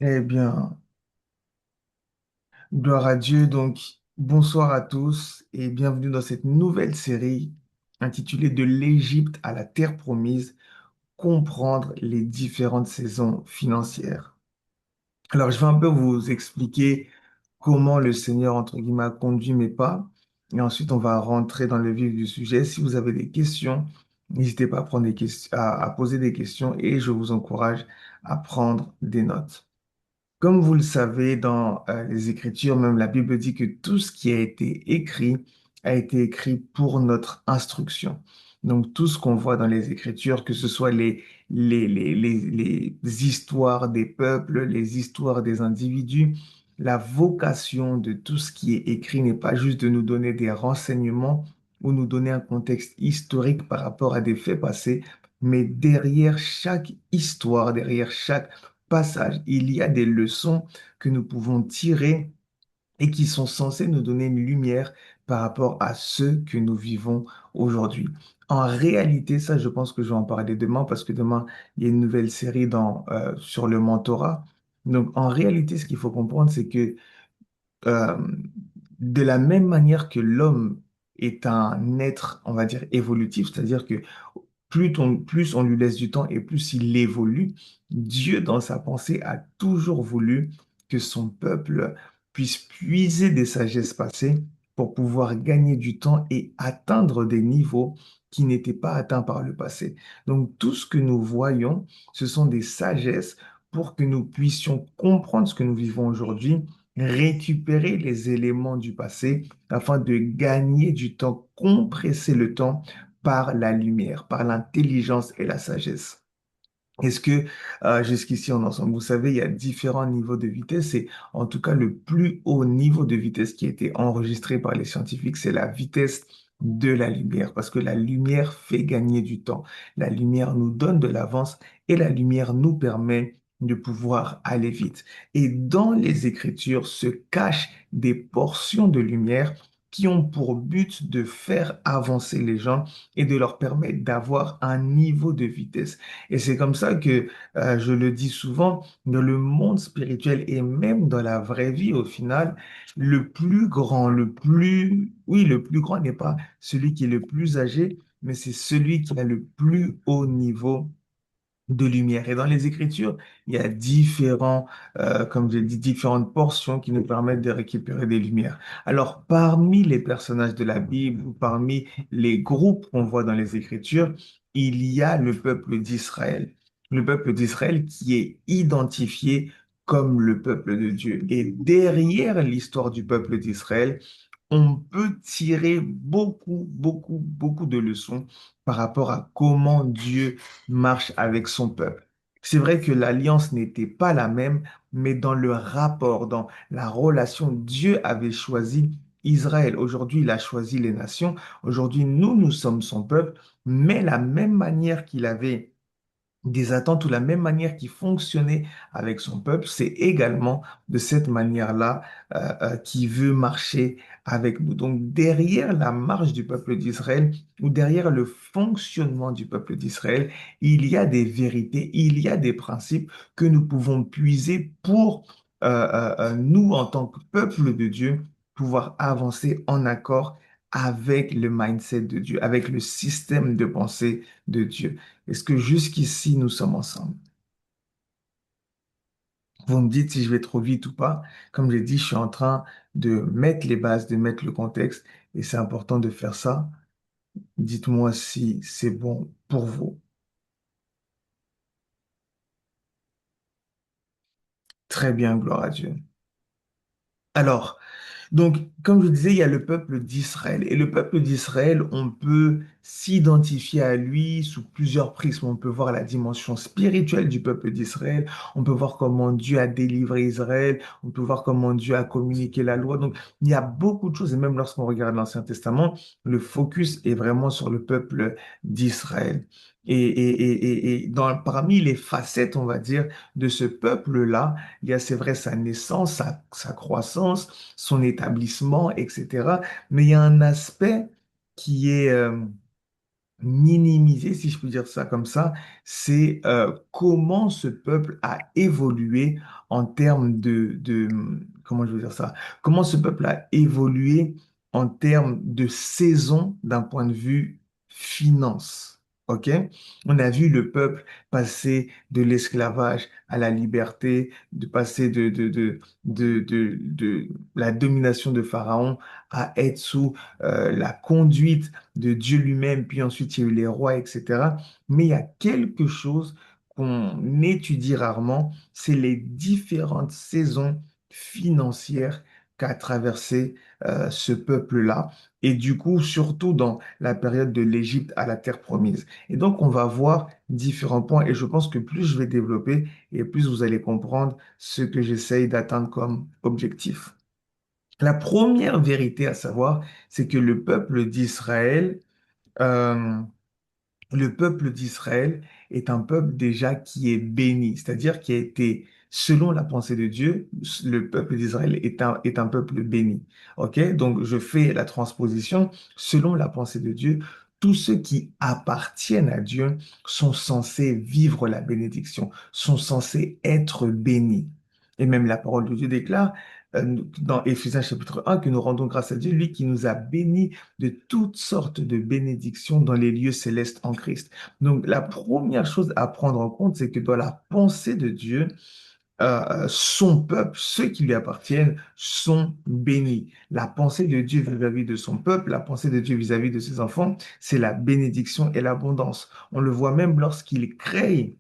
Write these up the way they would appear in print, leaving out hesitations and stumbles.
Eh bien, gloire à Dieu. Donc, bonsoir à tous et bienvenue dans cette nouvelle série intitulée De l'Égypte à la terre promise, comprendre les différentes saisons financières. Alors, je vais un peu vous expliquer comment le Seigneur, entre guillemets, a conduit mes pas. Et ensuite, on va rentrer dans le vif du sujet. Si vous avez des questions, n'hésitez pas à prendre des questions, à poser des questions et je vous encourage à prendre des notes. Comme vous le savez, dans les Écritures, même la Bible dit que tout ce qui a été écrit pour notre instruction. Donc tout ce qu'on voit dans les Écritures, que ce soit les histoires des peuples, les histoires des individus, la vocation de tout ce qui est écrit n'est pas juste de nous donner des renseignements ou nous donner un contexte historique par rapport à des faits passés, mais derrière chaque histoire, derrière chaque passage, il y a des leçons que nous pouvons tirer et qui sont censées nous donner une lumière par rapport à ce que nous vivons aujourd'hui. En réalité, ça, je pense que je vais en parler demain parce que demain, il y a une nouvelle série sur le mentorat. Donc, en réalité, ce qu'il faut comprendre, c'est que euh, de la même manière que l'homme est un être, on va dire, évolutif, c'est-à-dire que plus on lui laisse du temps et plus il évolue, Dieu, dans sa pensée, a toujours voulu que son peuple puisse puiser des sagesses passées pour pouvoir gagner du temps et atteindre des niveaux qui n'étaient pas atteints par le passé. Donc tout ce que nous voyons, ce sont des sagesses pour que nous puissions comprendre ce que nous vivons aujourd'hui, récupérer les éléments du passé afin de gagner du temps, compresser le temps par la lumière, par l'intelligence et la sagesse. Est-ce que jusqu'ici on est ensemble? Vous savez, il y a différents niveaux de vitesse et en tout cas le plus haut niveau de vitesse qui a été enregistré par les scientifiques, c'est la vitesse de la lumière parce que la lumière fait gagner du temps. La lumière nous donne de l'avance et la lumière nous permet de pouvoir aller vite. Et dans les Écritures se cachent des portions de lumière qui ont pour but de faire avancer les gens et de leur permettre d'avoir un niveau de vitesse. Et c'est comme ça que je le dis souvent, dans le monde spirituel et même dans la vraie vie, au final, le plus grand, oui, le plus grand n'est pas celui qui est le plus âgé, mais c'est celui qui a le plus haut niveau de lumière. Et dans les Écritures, il y a comme j'ai dit, différentes portions qui nous permettent de récupérer des lumières. Alors, parmi les personnages de la Bible ou parmi les groupes qu'on voit dans les Écritures, il y a le peuple d'Israël. Le peuple d'Israël qui est identifié comme le peuple de Dieu. Et derrière l'histoire du peuple d'Israël, on peut tirer beaucoup de leçons par rapport à comment Dieu marche avec son peuple. C'est vrai que l'alliance n'était pas la même, mais dans le rapport, dans la relation, Dieu avait choisi Israël. Aujourd'hui, il a choisi les nations. Aujourd'hui, nous sommes son peuple, mais la même manière qu'il avait des attentes ou la même manière qu'il fonctionnait avec son peuple, c'est également de cette manière-là qu'il veut marcher avec nous. Donc derrière la marche du peuple d'Israël ou derrière le fonctionnement du peuple d'Israël, il y a des vérités, il y a des principes que nous pouvons puiser pour nous, en tant que peuple de Dieu, pouvoir avancer en accord avec le mindset de Dieu, avec le système de pensée de Dieu. Est-ce que jusqu'ici, nous sommes ensemble? Vous me dites si je vais trop vite ou pas. Comme j'ai dit, je suis en train de mettre les bases, de mettre le contexte, et c'est important de faire ça. Dites-moi si c'est bon pour vous. Très bien, gloire à Dieu. Alors, donc, comme je disais, il y a le peuple d'Israël. Et le peuple d'Israël, on peut s'identifier à lui sous plusieurs prismes. On peut voir la dimension spirituelle du peuple d'Israël. On peut voir comment Dieu a délivré Israël. On peut voir comment Dieu a communiqué la loi. Donc, il y a beaucoup de choses. Et même lorsqu'on regarde l'Ancien Testament, le focus est vraiment sur le peuple d'Israël. Et parmi les facettes, on va dire, de ce peuple-là, il y a, c'est vrai, sa naissance, sa croissance, son établissement, etc. Mais il y a un aspect qui est minimiser, si je peux dire ça comme ça, c'est comment ce peuple a évolué en termes comment je veux dire ça, comment ce peuple a évolué en termes de saison d'un point de vue finance. OK? On a vu le peuple passer de l'esclavage à la liberté, de passer de la domination de Pharaon à être sous la conduite de Dieu lui-même, puis ensuite il y a eu les rois, etc. Mais il y a quelque chose qu'on étudie rarement, c'est les différentes saisons financières qu'a traversé ce peuple-là, et du coup, surtout dans la période de l'Égypte à la terre promise. Et donc, on va voir différents points, et je pense que plus je vais développer, et plus vous allez comprendre ce que j'essaye d'atteindre comme objectif. La première vérité à savoir, c'est que euh, le peuple d'Israël est un peuple déjà qui est béni, c'est-à-dire qui a été, selon la pensée de Dieu, le peuple d'Israël est un peuple béni. OK? Donc, je fais la transposition. Selon la pensée de Dieu, tous ceux qui appartiennent à Dieu sont censés vivre la bénédiction, sont censés être bénis. Et même la parole de Dieu déclare dans Éphésiens chapitre 1 que nous rendons grâce à Dieu, lui qui nous a bénis de toutes sortes de bénédictions dans les lieux célestes en Christ. Donc, la première chose à prendre en compte, c'est que dans la pensée de Dieu, son peuple, ceux qui lui appartiennent, sont bénis. La pensée de Dieu vis-à-vis de son peuple, la pensée de Dieu vis-à-vis de ses enfants, c'est la bénédiction et l'abondance. On le voit même lorsqu'il crée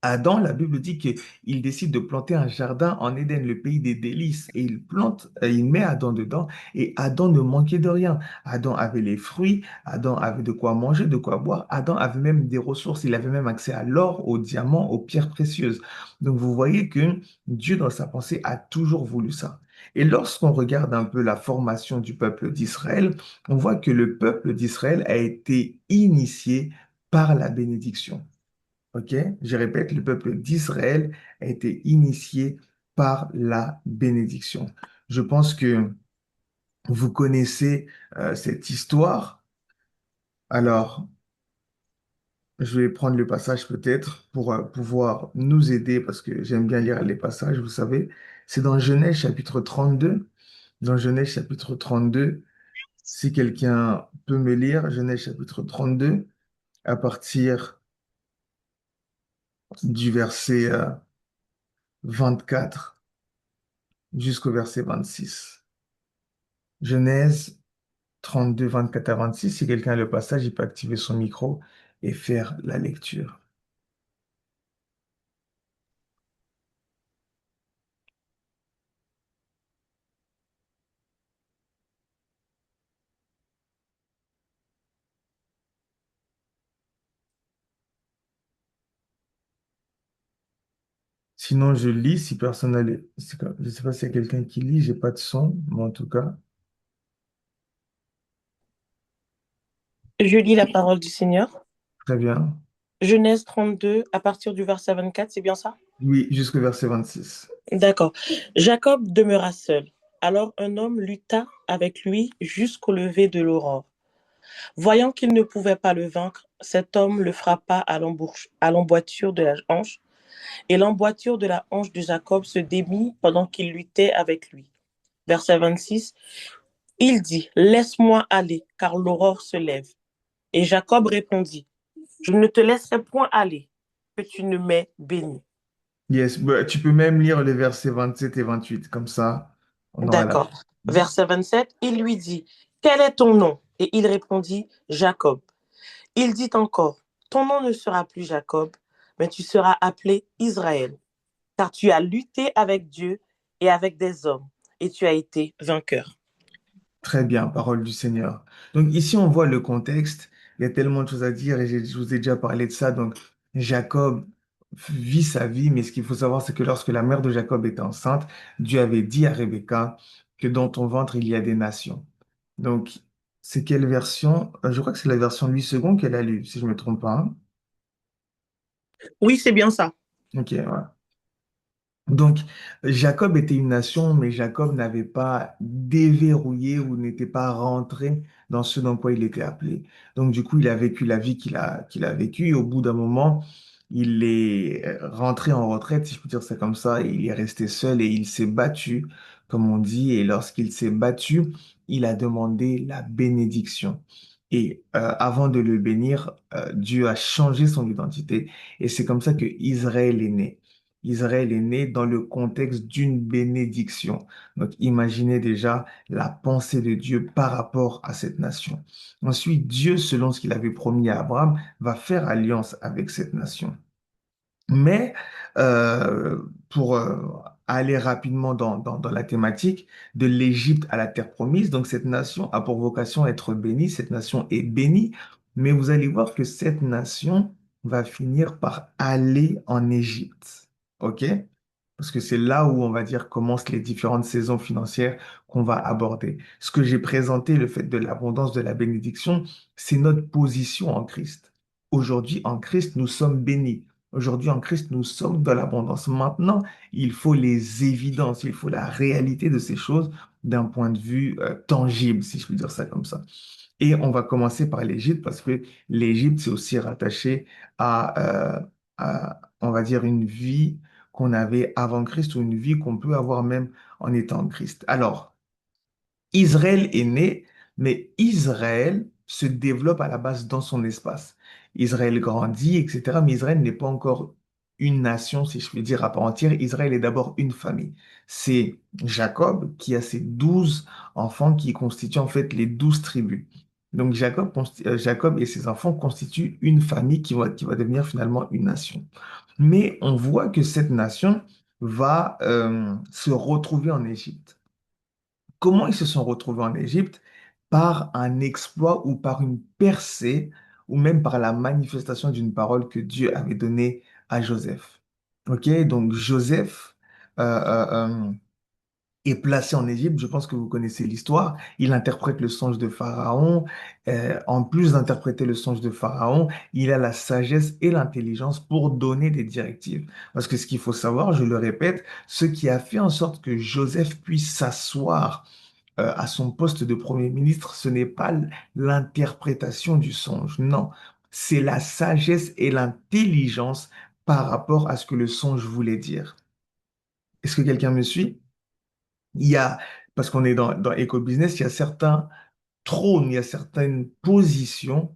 Adam, la Bible dit qu'il décide de planter un jardin en Éden, le pays des délices, et il plante, il met Adam dedans, et Adam ne manquait de rien. Adam avait les fruits, Adam avait de quoi manger, de quoi boire, Adam avait même des ressources, il avait même accès à l'or, aux diamants, aux pierres précieuses. Donc vous voyez que Dieu, dans sa pensée, a toujours voulu ça. Et lorsqu'on regarde un peu la formation du peuple d'Israël, on voit que le peuple d'Israël a été initié par la bénédiction. OK? Je répète, le peuple d'Israël a été initié par la bénédiction. Je pense que vous connaissez cette histoire. Alors, je vais prendre le passage peut-être pour pouvoir nous aider parce que j'aime bien lire les passages, vous savez. C'est dans Genèse chapitre 32. Dans Genèse chapitre 32, si quelqu'un peut me lire, Genèse chapitre 32, à partir du verset 24 jusqu'au verset 26. Genèse 32, 24 à 26. Si quelqu'un a le passage, il peut activer son micro et faire la lecture. Sinon, je lis si personne n'a je ne sais pas s'il y a quelqu'un qui lit, j'ai pas de son, mais en tout cas, Je lis la parole du Seigneur. très bien. Genèse 32, à partir du verset 24, c'est bien ça? Oui, jusqu'au verset 26. D'accord. Jacob demeura seul. Alors un homme lutta avec lui jusqu'au lever de l'aurore. Voyant qu'il ne pouvait pas le vaincre, cet homme le frappa à l'emboîture de la hanche, et l'emboîture de la hanche de Jacob se démit pendant qu'il luttait avec lui. Verset 26, il dit, laisse-moi aller, car l'aurore se lève. Et Jacob répondit, je ne te laisserai point aller, que tu ne m'aies béni. Yes, bah, tu peux même lire les versets 27 et 28, comme ça, on aura la... D'accord. Verset 27, il lui dit, quel est ton nom? Et il répondit, Jacob. Il dit encore, ton nom ne sera plus Jacob, mais tu seras appelé Israël, car tu as lutté avec Dieu et avec des hommes, et tu as été vainqueur. Très bien, parole du Seigneur. Donc ici, on voit le contexte. Il y a tellement de choses à dire et je vous ai déjà parlé de ça. Donc Jacob vit sa vie, mais ce qu'il faut savoir, c'est que lorsque la mère de Jacob était enceinte, Dieu avait dit à Rebecca que dans ton ventre, il y a des nations. Donc, c'est quelle version? Je crois que c'est la version 8 secondes qu'elle a lue, si je ne me trompe pas, hein. Oui, c'est bien ça. Ok, ouais. Donc, Jacob était une nation, mais Jacob n'avait pas déverrouillé ou n'était pas rentré dans ce dans quoi il était appelé. Donc, du coup, il a vécu la vie qu'il a vécue. Et au bout d'un moment, il est rentré en retraite, si je peux dire ça comme ça, et il est resté seul et il s'est battu, comme on dit. Et lorsqu'il s'est battu, il a demandé la bénédiction. Et avant de le bénir, Dieu a changé son identité. Et c'est comme ça que Israël est né. Israël est né dans le contexte d'une bénédiction. Donc, imaginez déjà la pensée de Dieu par rapport à cette nation. Ensuite, Dieu, selon ce qu'il avait promis à Abraham, va faire alliance avec cette nation. Mais euh, pour aller rapidement dans la thématique de l'Égypte à la terre promise, donc cette nation a pour vocation à être bénie, cette nation est bénie, mais vous allez voir que cette nation va finir par aller en Égypte. OK? Parce que c'est là où on va dire commencent les différentes saisons financières qu'on va aborder. Ce que j'ai présenté, le fait de l'abondance de la bénédiction, c'est notre position en Christ. Aujourd'hui, en Christ, nous sommes bénis. Aujourd'hui, en Christ, nous sommes dans l'abondance. Maintenant, il faut les évidences, il faut la réalité de ces choses d'un point de vue tangible, si je peux dire ça comme ça. Et on va commencer par l'Égypte parce que l'Égypte, c'est aussi rattaché on va dire, une vie qu'on avait avant Christ ou une vie qu'on peut avoir même en étant en Christ. Alors, Israël est né, mais Israël se développe à la base dans son espace. Israël grandit, etc. Mais Israël n'est pas encore une nation, si je puis dire, à part entière. Israël est d'abord une famille. C'est Jacob qui a ses 12 enfants qui constituent en fait les 12 tribus. Donc Jacob et ses enfants constituent une famille qui va devenir finalement une nation. Mais on voit que cette nation va se retrouver en Égypte. Comment ils se sont retrouvés en Égypte? Par un exploit ou par une percée ou même par la manifestation d'une parole que Dieu avait donnée à Joseph. Ok, donc Joseph euh, est placé en Égypte. Je pense que vous connaissez l'histoire. Il interprète le songe de Pharaon. En plus d'interpréter le songe de Pharaon, il a la sagesse et l'intelligence pour donner des directives. Parce que ce qu'il faut savoir, je le répète, ce qui a fait en sorte que Joseph puisse s'asseoir à son poste de Premier ministre, ce n'est pas l'interprétation du songe, non, c'est la sagesse et l'intelligence par rapport à ce que le songe voulait dire. Est-ce que quelqu'un me suit? Il y a, parce qu'on est dans éco-business, il y a certains trônes, il y a certaines positions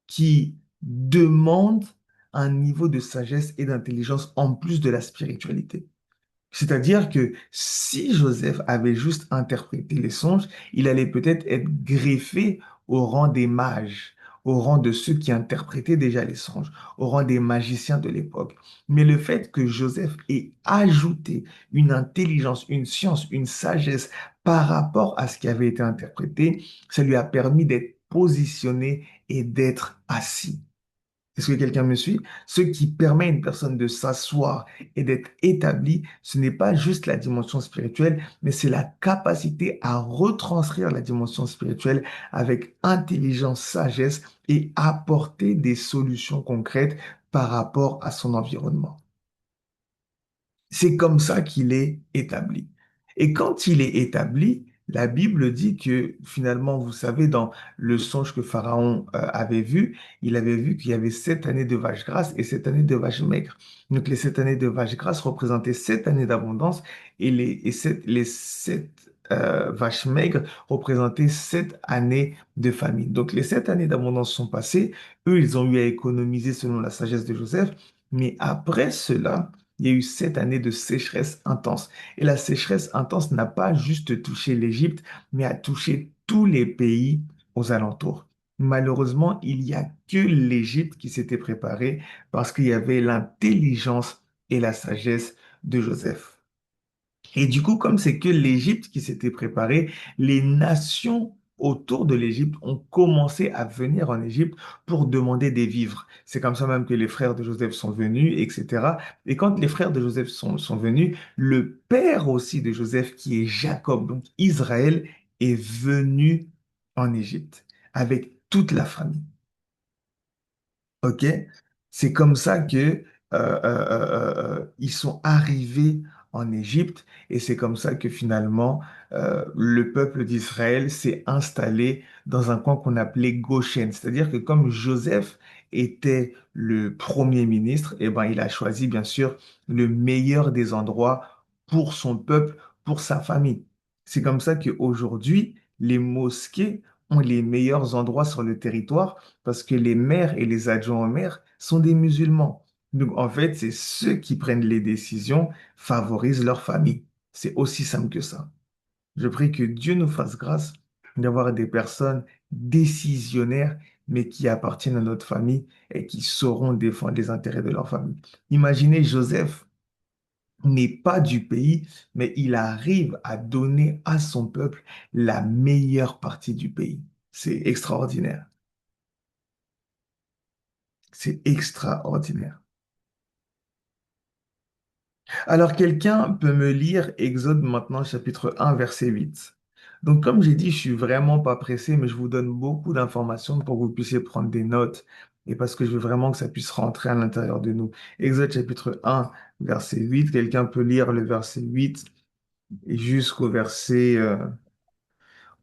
qui demandent un niveau de sagesse et d'intelligence en plus de la spiritualité. C'est-à-dire que si Joseph avait juste interprété les songes, il allait peut-être être greffé au rang des mages, au rang de ceux qui interprétaient déjà les songes, au rang des magiciens de l'époque. Mais le fait que Joseph ait ajouté une intelligence, une science, une sagesse par rapport à ce qui avait été interprété, ça lui a permis d'être positionné et d'être assis. Est-ce que quelqu'un me suit? Ce qui permet à une personne de s'asseoir et d'être établie, ce n'est pas juste la dimension spirituelle, mais c'est la capacité à retranscrire la dimension spirituelle avec intelligence, sagesse et apporter des solutions concrètes par rapport à son environnement. C'est comme ça qu'il est établi. Et quand il est établi, la Bible dit que finalement, vous savez, dans le songe que Pharaon avait vu, il avait vu qu'il y avait 7 années de vaches grasses et 7 années de vaches maigres. Donc les 7 années de vaches grasses représentaient 7 années d'abondance et les sept vaches maigres représentaient 7 années de famine. Donc les 7 années d'abondance sont passées. Eux, ils ont eu à économiser selon la sagesse de Joseph. Mais après cela, il y a eu 7 années de sécheresse intense. Et la sécheresse intense n'a pas juste touché l'Égypte, mais a touché tous les pays aux alentours. Malheureusement, il n'y a que l'Égypte qui s'était préparée parce qu'il y avait l'intelligence et la sagesse de Joseph. Et du coup, comme c'est que l'Égypte qui s'était préparée, les nations autour de l'Égypte ont commencé à venir en Égypte pour demander des vivres. C'est comme ça même que les frères de Joseph sont venus, etc. Et quand les frères de Joseph sont venus, le père aussi de Joseph, qui est Jacob, donc Israël, est venu en Égypte avec toute la famille. OK? C'est comme ça que ils sont arrivés en Égypte. Et c'est comme ça que finalement, le peuple d'Israël s'est installé dans un coin qu'on appelait Goshen. C'est-à-dire que comme Joseph était le premier ministre, eh ben, il a choisi bien sûr le meilleur des endroits pour son peuple, pour sa famille. C'est comme ça qu'aujourd'hui, les mosquées ont les meilleurs endroits sur le territoire parce que les maires et les adjoints aux maires sont des musulmans. Donc, en fait, c'est ceux qui prennent les décisions, favorisent leur famille. C'est aussi simple que ça. Je prie que Dieu nous fasse grâce d'avoir des personnes décisionnaires, mais qui appartiennent à notre famille et qui sauront défendre les intérêts de leur famille. Imaginez Joseph n'est pas du pays, mais il arrive à donner à son peuple la meilleure partie du pays. C'est extraordinaire. C'est extraordinaire. Alors, quelqu'un peut me lire Exode maintenant, chapitre 1, verset 8. Donc, comme j'ai dit, je suis vraiment pas pressé, mais je vous donne beaucoup d'informations pour que vous puissiez prendre des notes et parce que je veux vraiment que ça puisse rentrer à l'intérieur de nous. Exode chapitre 1, verset 8. Quelqu'un peut lire le verset 8 et jusqu'au verset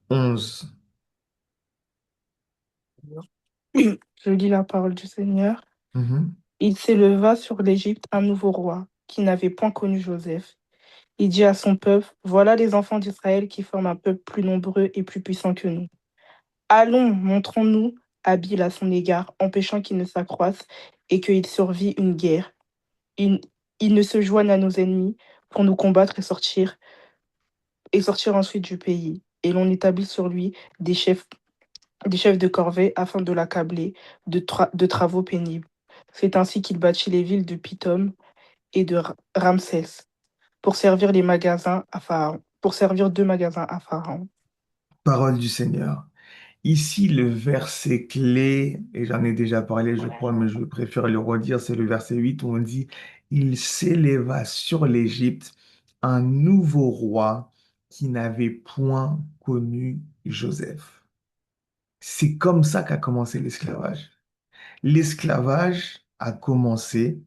11. Je lis la parole du Seigneur. Mhm. Il s'éleva sur l'Égypte un nouveau roi qui n'avait point connu Joseph. Il dit à son peuple, voilà les enfants d'Israël qui forment un peuple plus nombreux et plus puissant que nous. Allons, montrons-nous habiles à son égard, empêchant qu'il ne s'accroisse et qu'il survit une guerre. Il, il ne se joigne à nos ennemis pour nous combattre et sortir ensuite du pays. Et l'on établit sur lui des chefs de corvée afin de l'accabler de travaux pénibles. C'est ainsi qu'il bâtit les villes de Pithom et de Ramsès pour servir les magasins à Pharaon, pour servir deux magasins à Pharaon. Parole du Seigneur. Ici, le verset clé, et j'en ai déjà parlé, je crois, mais je préfère le redire, c'est le verset 8 où on dit, il s'éleva sur l'Égypte un nouveau roi qui n'avait point connu Joseph. C'est comme ça qu'a commencé l'esclavage. L'esclavage a commencé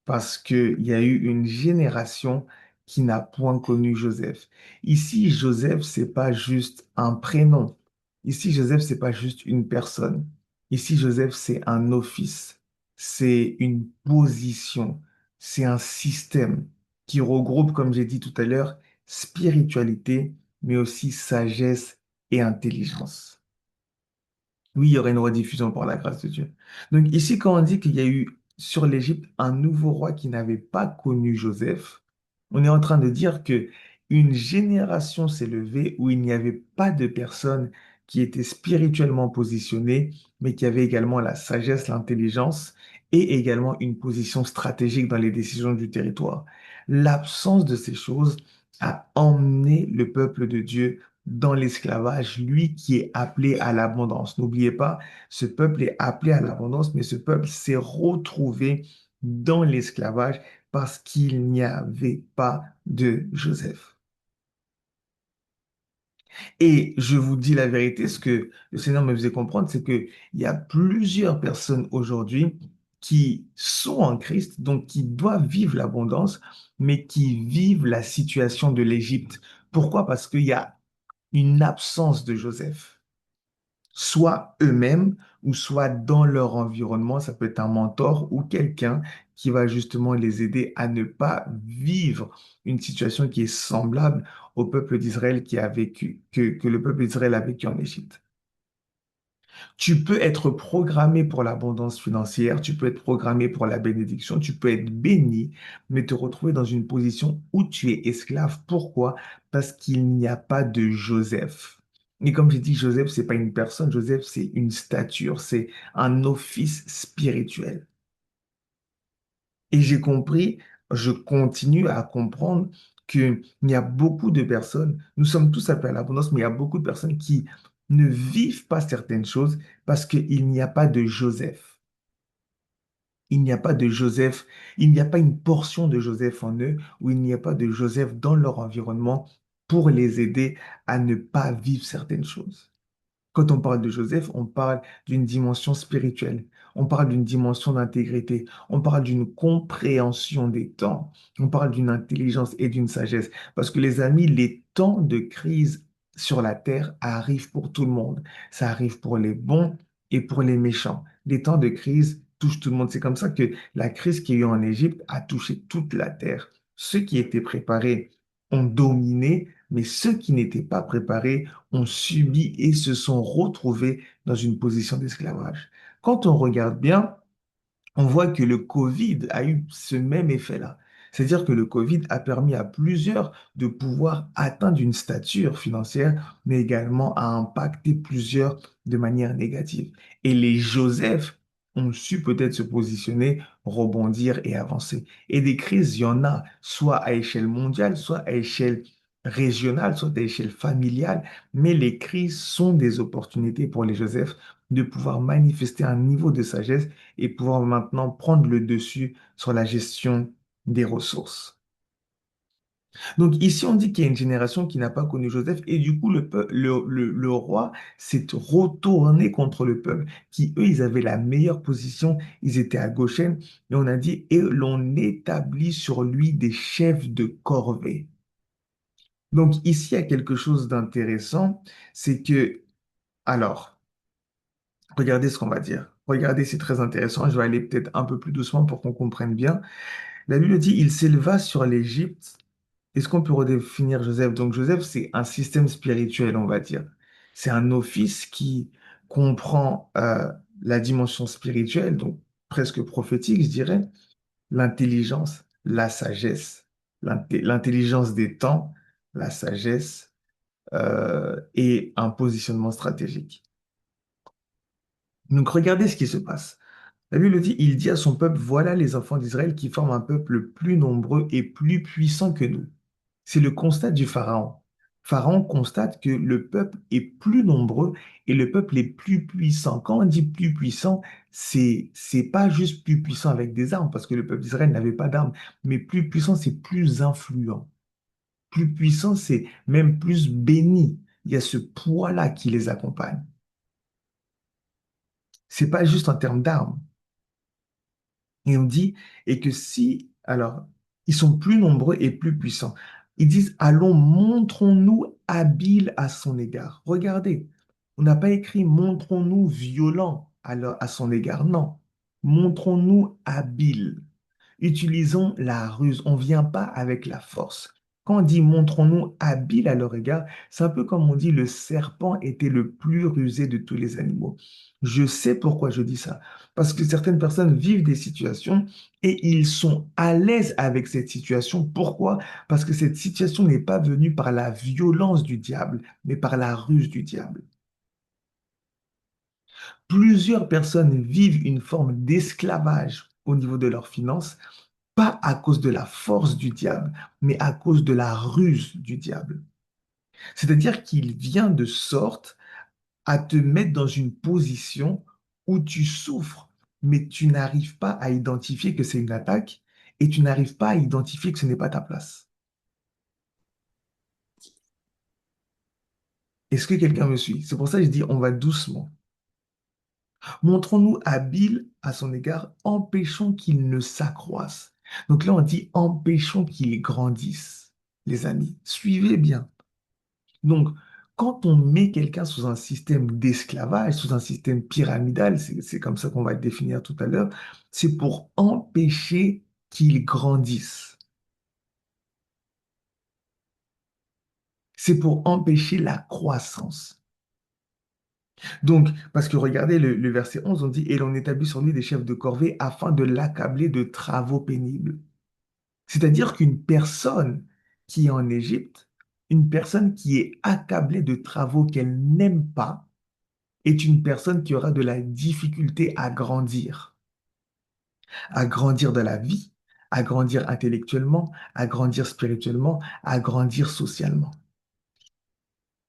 parce qu'il y a eu une génération qui n'a point connu Joseph. Ici, Joseph, c'est pas juste un prénom. Ici, Joseph, c'est pas juste une personne. Ici, Joseph, c'est un office. C'est une position. C'est un système qui regroupe, comme j'ai dit tout à l'heure, spiritualité, mais aussi sagesse et intelligence. Oui, il y aurait une rediffusion par la grâce de Dieu. Donc ici, quand on dit qu'il y a eu sur l'Égypte un nouveau roi qui n'avait pas connu Joseph, on est en train de dire que une génération s'est levée où il n'y avait pas de personne qui était spirituellement positionnée, mais qui avait également la sagesse, l'intelligence et également une position stratégique dans les décisions du territoire. L'absence de ces choses a emmené le peuple de Dieu dans l'esclavage, lui qui est appelé à l'abondance. N'oubliez pas, ce peuple est appelé à l'abondance, mais ce peuple s'est retrouvé dans l'esclavage parce qu'il n'y avait pas de Joseph. Et je vous dis la vérité, ce que le Seigneur me faisait comprendre, c'est qu'il y a plusieurs personnes aujourd'hui qui sont en Christ, donc qui doivent vivre l'abondance, mais qui vivent la situation de l'Égypte. Pourquoi? Parce qu'il y a une absence de Joseph, soit eux-mêmes ou soit dans leur environnement. Ça peut être un mentor ou quelqu'un qui va justement les aider à ne pas vivre une situation qui est semblable au peuple d'Israël qui a vécu, que le peuple d'Israël a vécu en Égypte. Tu peux être programmé pour l'abondance financière, tu peux être programmé pour la bénédiction, tu peux être béni, mais te retrouver dans une position où tu es esclave. Pourquoi? Parce qu'il n'y a pas de Joseph. Et comme j'ai dit, Joseph, c'est pas une personne, Joseph, c'est une stature, c'est un office spirituel. Et j'ai compris, je continue à comprendre qu'il y a beaucoup de personnes, nous sommes tous appelés à l'abondance, mais il y a beaucoup de personnes qui ne vivent pas certaines choses parce qu'il n'y a pas de Joseph. Il n'y a pas de Joseph, il n'y a pas une portion de Joseph en eux, ou il n'y a pas de Joseph dans leur environnement pour les aider à ne pas vivre certaines choses. Quand on parle de Joseph, on parle d'une dimension spirituelle. on parle d'une dimension d'intégrité, on parle d'une compréhension des temps, on parle d'une intelligence et d'une sagesse. Parce que les amis, les temps de crise sur la terre arrivent pour tout le monde. Ça arrive pour les bons et pour les méchants. Les temps de crise touchent tout le monde. C'est comme ça que la crise qu'il y a eu en Égypte a touché toute la terre. Ceux qui étaient préparés ont dominé, mais ceux qui n'étaient pas préparés ont subi et se sont retrouvés dans une position d'esclavage. Quand on regarde bien, on voit que le Covid a eu ce même effet-là. C'est-à-dire que le Covid a permis à plusieurs de pouvoir atteindre une stature financière, mais également a impacté plusieurs de manière négative. Et les Joseph ont su peut-être se positionner, rebondir et avancer. Et des crises, il y en a, soit à échelle mondiale, soit à échelle régionale, soit à échelle familiale, mais les crises sont des opportunités pour les Joseph de pouvoir manifester un niveau de sagesse et pouvoir maintenant prendre le dessus sur la gestion des ressources. Donc ici, on dit qu'il y a une génération qui n'a pas connu Joseph et du coup, le roi s'est retourné contre le peuple, qui eux, ils avaient la meilleure position, ils étaient à Goshen, et on a dit, et l'on établit sur lui des chefs de corvée. Donc ici, il y a quelque chose d'intéressant, c'est que, alors, regardez ce qu'on va dire. Regardez, c'est très intéressant. Je vais aller peut-être un peu plus doucement pour qu'on comprenne bien. La Bible dit, il s'éleva sur l'Égypte. Est-ce qu'on peut redéfinir Joseph? Donc Joseph, c'est un système spirituel, on va dire. C'est un office qui comprend la dimension spirituelle, donc presque prophétique, je dirais, l'intelligence, la sagesse, l'intelligence des temps, la sagesse et un positionnement stratégique. Donc regardez ce qui se passe. La Bible dit, il dit à son peuple, voilà les enfants d'Israël qui forment un peuple plus nombreux et plus puissant que nous. C'est le constat du Pharaon. Pharaon constate que le peuple est plus nombreux et le peuple est plus puissant. Quand on dit plus puissant, c'est pas juste plus puissant avec des armes, parce que le peuple d'Israël n'avait pas d'armes, mais plus puissant, c'est plus influent. Plus puissant, c'est même plus béni. Il y a ce poids-là qui les accompagne. C'est pas juste en termes d'armes. Et on dit, et que si, alors, ils sont plus nombreux et plus puissants. Ils disent, allons, montrons-nous habiles à son égard. Regardez, on n'a pas écrit, montrons-nous violents à son égard. Non, montrons-nous habiles. Utilisons la ruse. On ne vient pas avec la force. Quand on dit montrons-nous habiles à leur égard, c'est un peu comme on dit le serpent était le plus rusé de tous les animaux. Je sais pourquoi je dis ça. Parce que certaines personnes vivent des situations et ils sont à l'aise avec cette situation. Pourquoi? Parce que cette situation n'est pas venue par la violence du diable, mais par la ruse du diable. Plusieurs personnes vivent une forme d'esclavage au niveau de leurs finances pas à cause de la force du diable, mais à cause de la ruse du diable. C'est-à-dire qu'il vient de sorte à te mettre dans une position où tu souffres, mais tu n'arrives pas à identifier que c'est une attaque et tu n'arrives pas à identifier que ce n'est pas ta place. Est-ce que quelqu'un me suit? C'est pour ça que je dis on va doucement. Montrons-nous habiles à son égard, empêchons qu'il ne s'accroisse. Donc là, on dit empêchons qu'il grandisse. Les amis, suivez bien. Donc, quand on met quelqu'un sous un système d'esclavage, sous un système pyramidal, c'est comme ça qu'on va le définir tout à l'heure, c'est pour empêcher qu'il grandisse. C'est pour empêcher la croissance. Donc, parce que regardez le verset 11, on dit, et l'on établit sur lui des chefs de corvée afin de l'accabler de travaux pénibles. C'est-à-dire qu'une personne qui est en Égypte, une personne qui est accablée de travaux qu'elle n'aime pas, est une personne qui aura de la difficulté à grandir dans la vie, à grandir intellectuellement, à grandir spirituellement, à grandir socialement.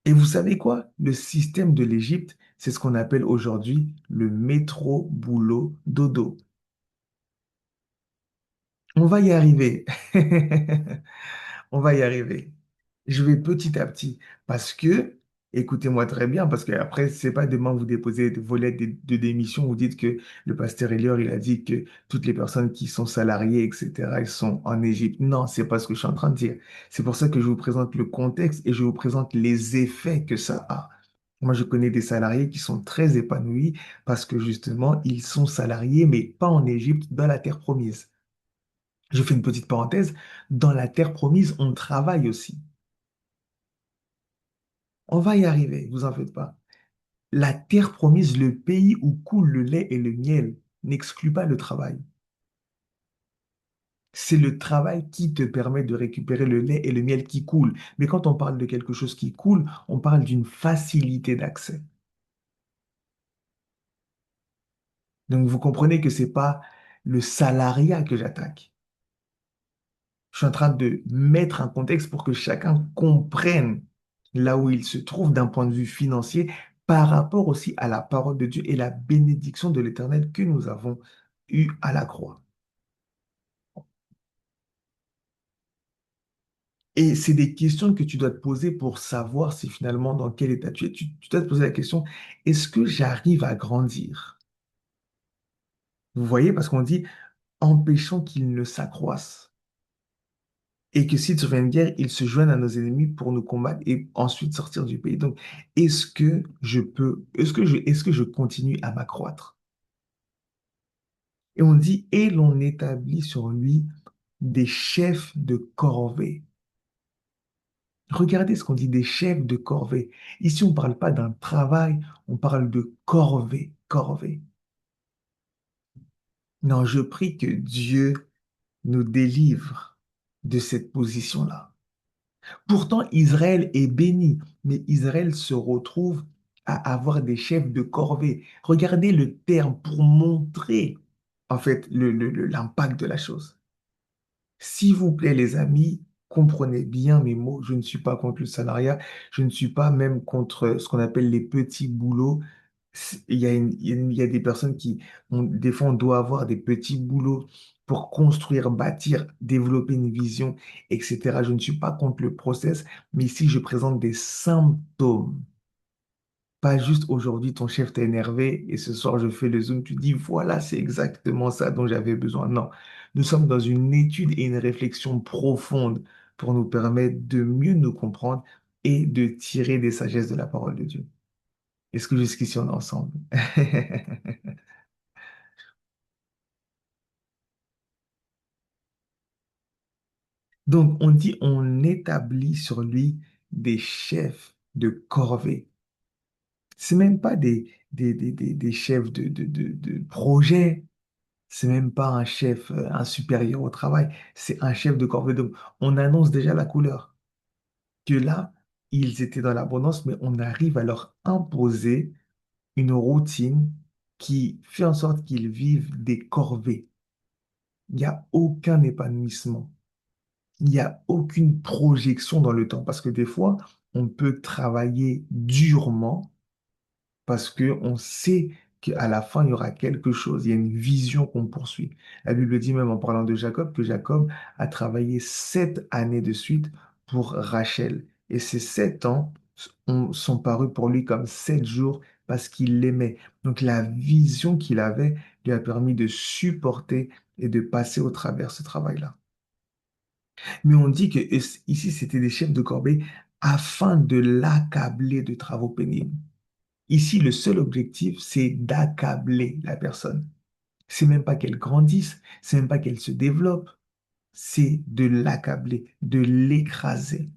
Et vous savez quoi? Le système de l'Égypte, c'est ce qu'on appelle aujourd'hui le métro boulot dodo. On va y arriver. On va y arriver. Je vais petit à petit parce que Écoutez-moi très bien, parce que après, c'est pas demain vous déposez vos lettres de démission, vous dites que le pasteur Elior, il a dit que toutes les personnes qui sont salariées, etc., ils sont en Égypte. Non, c'est pas ce que je suis en train de dire. C'est pour ça que je vous présente le contexte et je vous présente les effets que ça a. Moi, je connais des salariés qui sont très épanouis parce que justement, ils sont salariés, mais pas en Égypte, dans la terre promise. Je fais une petite parenthèse. Dans la terre promise, on travaille aussi. On va y arriver, vous en faites pas. La terre promise, le pays où coule le lait et le miel, n'exclut pas le travail. C'est le travail qui te permet de récupérer le lait et le miel qui coulent. Mais quand on parle de quelque chose qui coule, on parle d'une facilité d'accès. Donc vous comprenez que ce n'est pas le salariat que j'attaque. Je suis en train de mettre un contexte pour que chacun comprenne là où il se trouve d'un point de vue financier par rapport aussi à la parole de Dieu et la bénédiction de l'Éternel que nous avons eue à la croix. Et c'est des questions que tu dois te poser pour savoir si finalement dans quel état tu es. Tu dois te poser la question, est-ce que j'arrive à grandir? Vous voyez, parce qu'on dit, empêchons qu'ils ne s'accroissent. Et que s'ils survient une guerre, ils se joignent à nos ennemis pour nous combattre et ensuite sortir du pays. Donc, est-ce que je continue à m'accroître? Et on dit, et l'on établit sur lui des chefs de corvée. Regardez ce qu'on dit des chefs de corvée. Ici, on ne parle pas d'un travail, on parle de corvée, corvée. Non, je prie que Dieu nous délivre de cette position-là. Pourtant, Israël est béni, mais Israël se retrouve à avoir des chefs de corvée. Regardez le terme pour montrer, en fait, l'impact de la chose. S'il vous plaît, les amis, comprenez bien mes mots. Je ne suis pas contre le salariat. Je ne suis pas même contre ce qu'on appelle les petits boulots. Il y a des personnes des fois, on doit avoir des petits boulots pour construire, bâtir, développer une vision, etc. Je ne suis pas contre le process, mais ici, je présente des symptômes. Pas juste aujourd'hui, ton chef t'a énervé et ce soir, je fais le zoom, tu dis, voilà, c'est exactement ça dont j'avais besoin. Non, nous sommes dans une étude et une réflexion profonde pour nous permettre de mieux nous comprendre et de tirer des sagesses de la parole de Dieu. Est-ce que jusqu'ici, on est ensemble? Donc, on dit, on établit sur lui des chefs de corvée. C'est même pas des chefs de projet. C'est même pas un chef, un supérieur au travail, c'est un chef de corvée. Donc, on annonce déjà la couleur. Que là, ils étaient dans l'abondance, mais on arrive à leur imposer une routine qui fait en sorte qu'ils vivent des corvées. Il n'y a aucun épanouissement. Il n'y a aucune projection dans le temps. Parce que des fois, on peut travailler durement parce qu'on sait qu'à la fin, il y aura quelque chose, il y a une vision qu'on poursuit. La Bible dit même en parlant de Jacob que Jacob a travaillé 7 années de suite pour Rachel. Et ces 7 ans sont parus pour lui comme 7 jours parce qu'il l'aimait. Donc la vision qu'il avait lui a permis de supporter et de passer au travers ce travail-là. Mais on dit que ici, c'était des chefs de corvée afin de l'accabler de travaux pénibles. Ici, le seul objectif, c'est d'accabler la personne. C'est même pas qu'elle grandisse, c'est même pas qu'elle se développe, c'est de l'accabler, de l'écraser.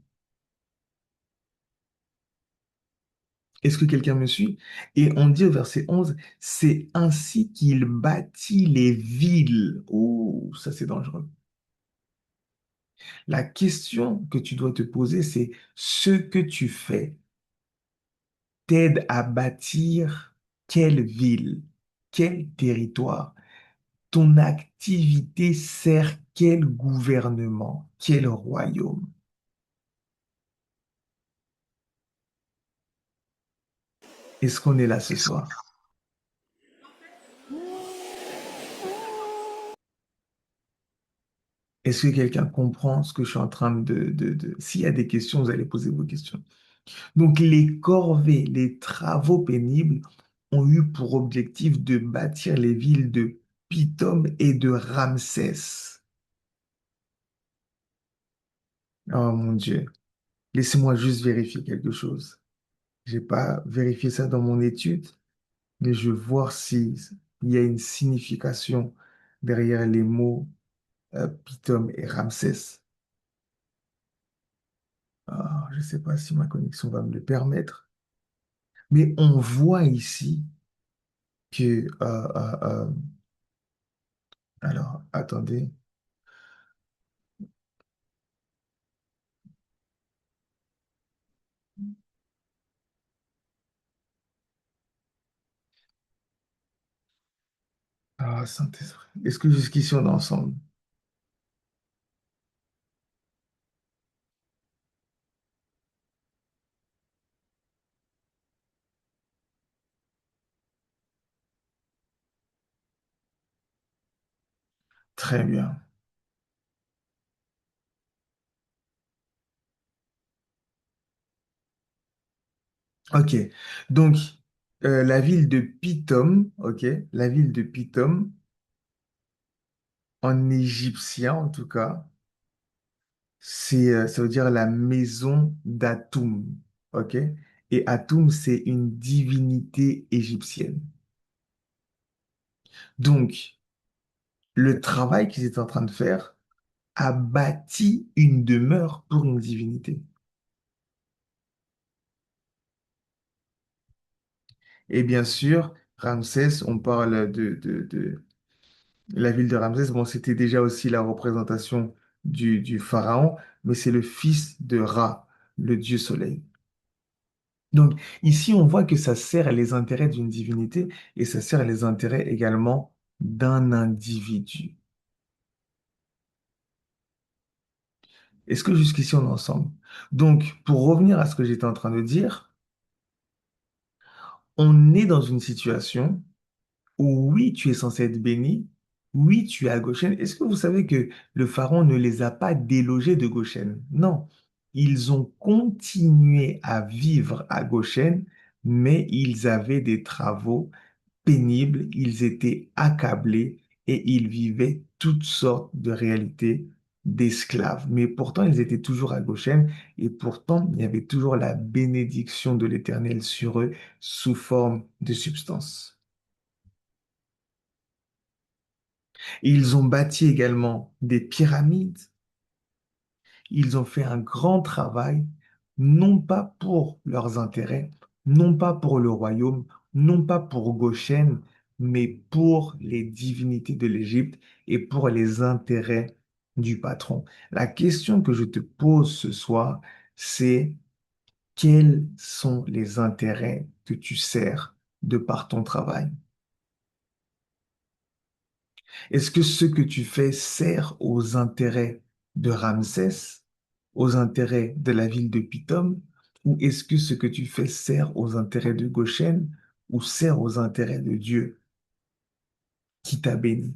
Est-ce que quelqu'un me suit? Et on dit au verset 11, c'est ainsi qu'il bâtit les villes. Oh, ça c'est dangereux. La question que tu dois te poser, c'est ce que tu fais t'aide à bâtir quelle ville, quel territoire? Ton activité sert quel gouvernement, quel royaume? Est-ce qu'on est là ce soir? Est-ce que quelqu'un comprend ce que je suis en train S'il y a des questions, vous allez poser vos questions. Donc les corvées, les travaux pénibles ont eu pour objectif de bâtir les villes de Pithom et de Ramsès. Oh mon Dieu, laissez-moi juste vérifier quelque chose. J'ai pas vérifié ça dans mon étude, mais je veux voir si il y a une signification derrière les mots Pithom et Ramsès. Ah, je ne sais pas si ma connexion va me le permettre, mais on voit ici que... alors, attendez. Ah, Saint-Esprit. Est-ce que jusqu'ici on est ensemble? Très bien. Ok. Donc, la ville de Pithom, ok, la ville de Pithom, en égyptien en tout cas, ça veut dire la maison d'Atoum, ok? Et Atoum, c'est une divinité égyptienne. Donc, le travail qu'ils étaient en train de faire a bâti une demeure pour une divinité. Et bien sûr, Ramsès, on parle de la ville de Ramsès. Bon, c'était déjà aussi la représentation du pharaon, mais c'est le fils de Ra, le dieu soleil. Donc, ici, on voit que ça sert les intérêts d'une divinité et ça sert les intérêts également d'un individu. Est-ce que jusqu'ici, on est ensemble? Donc, pour revenir à ce que j'étais en train de dire, on est dans une situation où oui, tu es censé être béni, oui, tu es à Goshen. Est-ce que vous savez que le pharaon ne les a pas délogés de Goshen? Non, ils ont continué à vivre à Goshen, mais ils avaient des travaux pénibles, ils étaient accablés et ils vivaient toutes sortes de réalités d'esclaves. Mais pourtant, ils étaient toujours à Goshen et pourtant, il y avait toujours la bénédiction de l'Éternel sur eux sous forme de substance. Ils ont bâti également des pyramides. Ils ont fait un grand travail, non pas pour leurs intérêts, non pas pour le royaume, non pas pour Goshen, mais pour les divinités de l'Égypte et pour les intérêts du patron. La question que je te pose ce soir, c'est quels sont les intérêts que tu sers de par ton travail? Est-ce que ce que tu fais sert aux intérêts de Ramsès, aux intérêts de la ville de Pithom, ou est-ce que ce que tu fais sert aux intérêts de Goshen ou sert aux intérêts de Dieu qui t'a béni?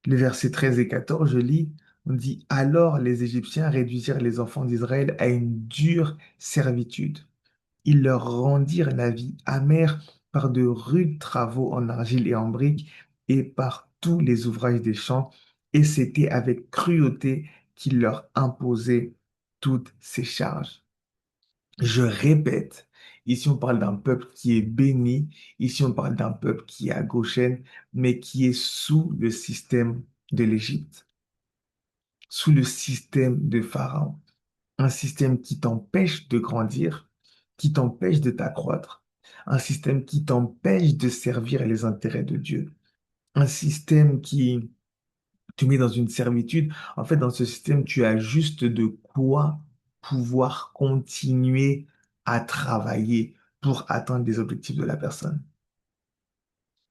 Les versets 13 et 14, je lis, on dit, alors les Égyptiens réduisirent les enfants d'Israël à une dure servitude. Ils leur rendirent la vie amère par de rudes travaux en argile et en briques et par tous les ouvrages des champs, et c'était avec cruauté qu'ils leur imposaient toutes ces charges. Je répète, ici on parle d'un peuple qui est béni, ici on parle d'un peuple qui est à Goshen, mais qui est sous le système de l'Égypte, sous le système de Pharaon, un système qui t'empêche de grandir, qui t'empêche de t'accroître, un système qui t'empêche de servir les intérêts de Dieu, un système qui te met dans une servitude. En fait, dans ce système, tu as juste de quoi pouvoir continuer à travailler pour atteindre les objectifs de la personne.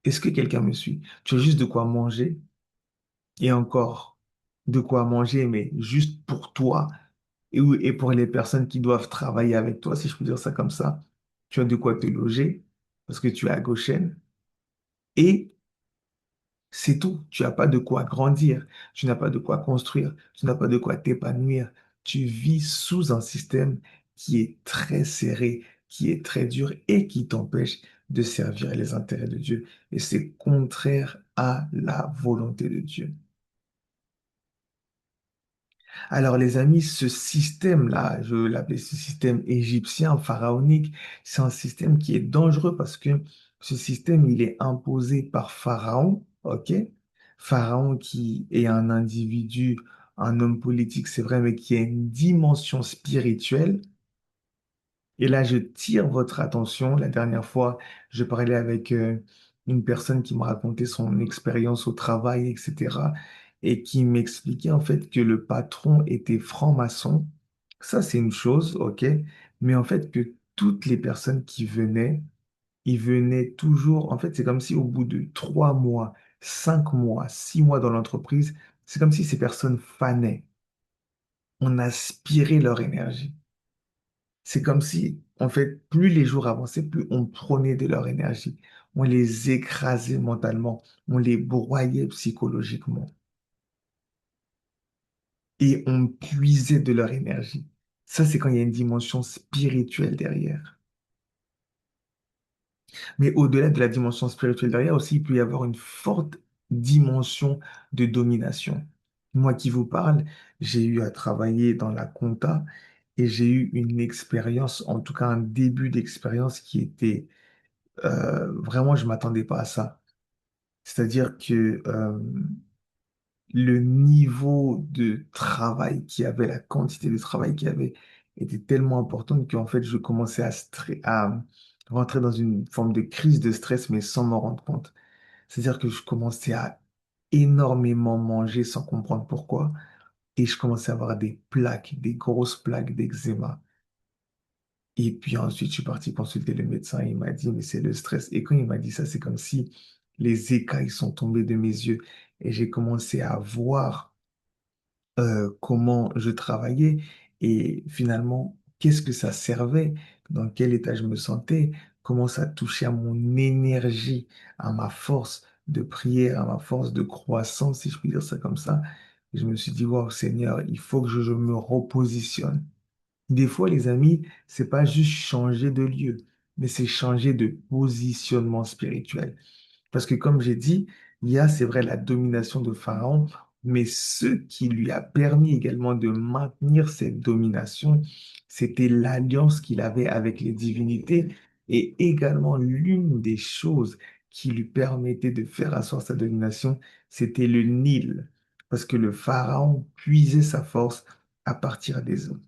Est-ce que quelqu'un me suit? Tu as juste de quoi manger et encore de quoi manger, mais juste pour toi et pour les personnes qui doivent travailler avec toi, si je peux dire ça comme ça, tu as de quoi te loger parce que tu es à Goshen et C'est tout. Tu n'as pas de quoi grandir, tu n'as pas de quoi construire, tu n'as pas de quoi t'épanouir. Tu vis sous un système qui est très serré, qui est très dur et qui t'empêche de servir les intérêts de Dieu. Et c'est contraire à la volonté de Dieu. Alors, les amis, ce système-là, je l'appelle ce système égyptien, pharaonique, c'est un système qui est dangereux parce que ce système, il est imposé par Pharaon, ok? Pharaon qui est un individu, un homme politique, c'est vrai, mais qui a une dimension spirituelle. Et là, je tire votre attention. La dernière fois, je parlais avec une personne qui me racontait son expérience au travail, etc. Et qui m'expliquait en fait que le patron était franc-maçon. Ça, c'est une chose, ok. Mais en fait, que toutes les personnes qui venaient, ils venaient toujours. En fait, c'est comme si au bout de 3 mois, 5 mois, 6 mois dans l'entreprise, c'est comme si ces personnes fanaient. On aspirait leur énergie. C'est comme si, en fait, plus les jours avançaient, plus on prenait de leur énergie. On les écrasait mentalement, on les broyait psychologiquement et on puisait de leur énergie. Ça, c'est quand il y a une dimension spirituelle derrière. Mais au-delà de la dimension spirituelle derrière aussi, il peut y avoir une forte dimension de domination. Moi qui vous parle, j'ai eu à travailler dans la compta et j'ai eu une expérience, en tout cas un début d'expérience qui était vraiment, je m'attendais pas à ça. C'est-à-dire que le niveau de travail qu'il y avait, la quantité de travail qu'il y avait, était tellement importante qu'en fait, je commençais à rentrer dans une forme de crise de stress, mais sans m'en rendre compte. C'est-à-dire que je commençais à énormément manger sans comprendre pourquoi, et je commençais à avoir des plaques, des grosses plaques d'eczéma. Et puis ensuite, je suis parti consulter le médecin. Il m'a dit, mais c'est le stress. Et quand il m'a dit ça, c'est comme si les écailles sont tombées de mes yeux. Et j'ai commencé à voir comment je travaillais et finalement, qu'est-ce que ça servait, dans quel état je me sentais, comment ça touchait à mon énergie, à ma force de prière, à ma force de croissance, si je puis dire ça comme ça. Et je me suis dit, wow, Seigneur, il faut que je me repositionne. Des fois, les amis, c'est pas juste changer de lieu, mais c'est changer de positionnement spirituel. Parce que comme j'ai dit, il y a, c'est vrai, la domination de Pharaon, mais ce qui lui a permis également de maintenir cette domination, c'était l'alliance qu'il avait avec les divinités et également l'une des choses qui lui permettait de faire asseoir sa domination, c'était le Nil. Parce que le Pharaon puisait sa force à partir des eaux.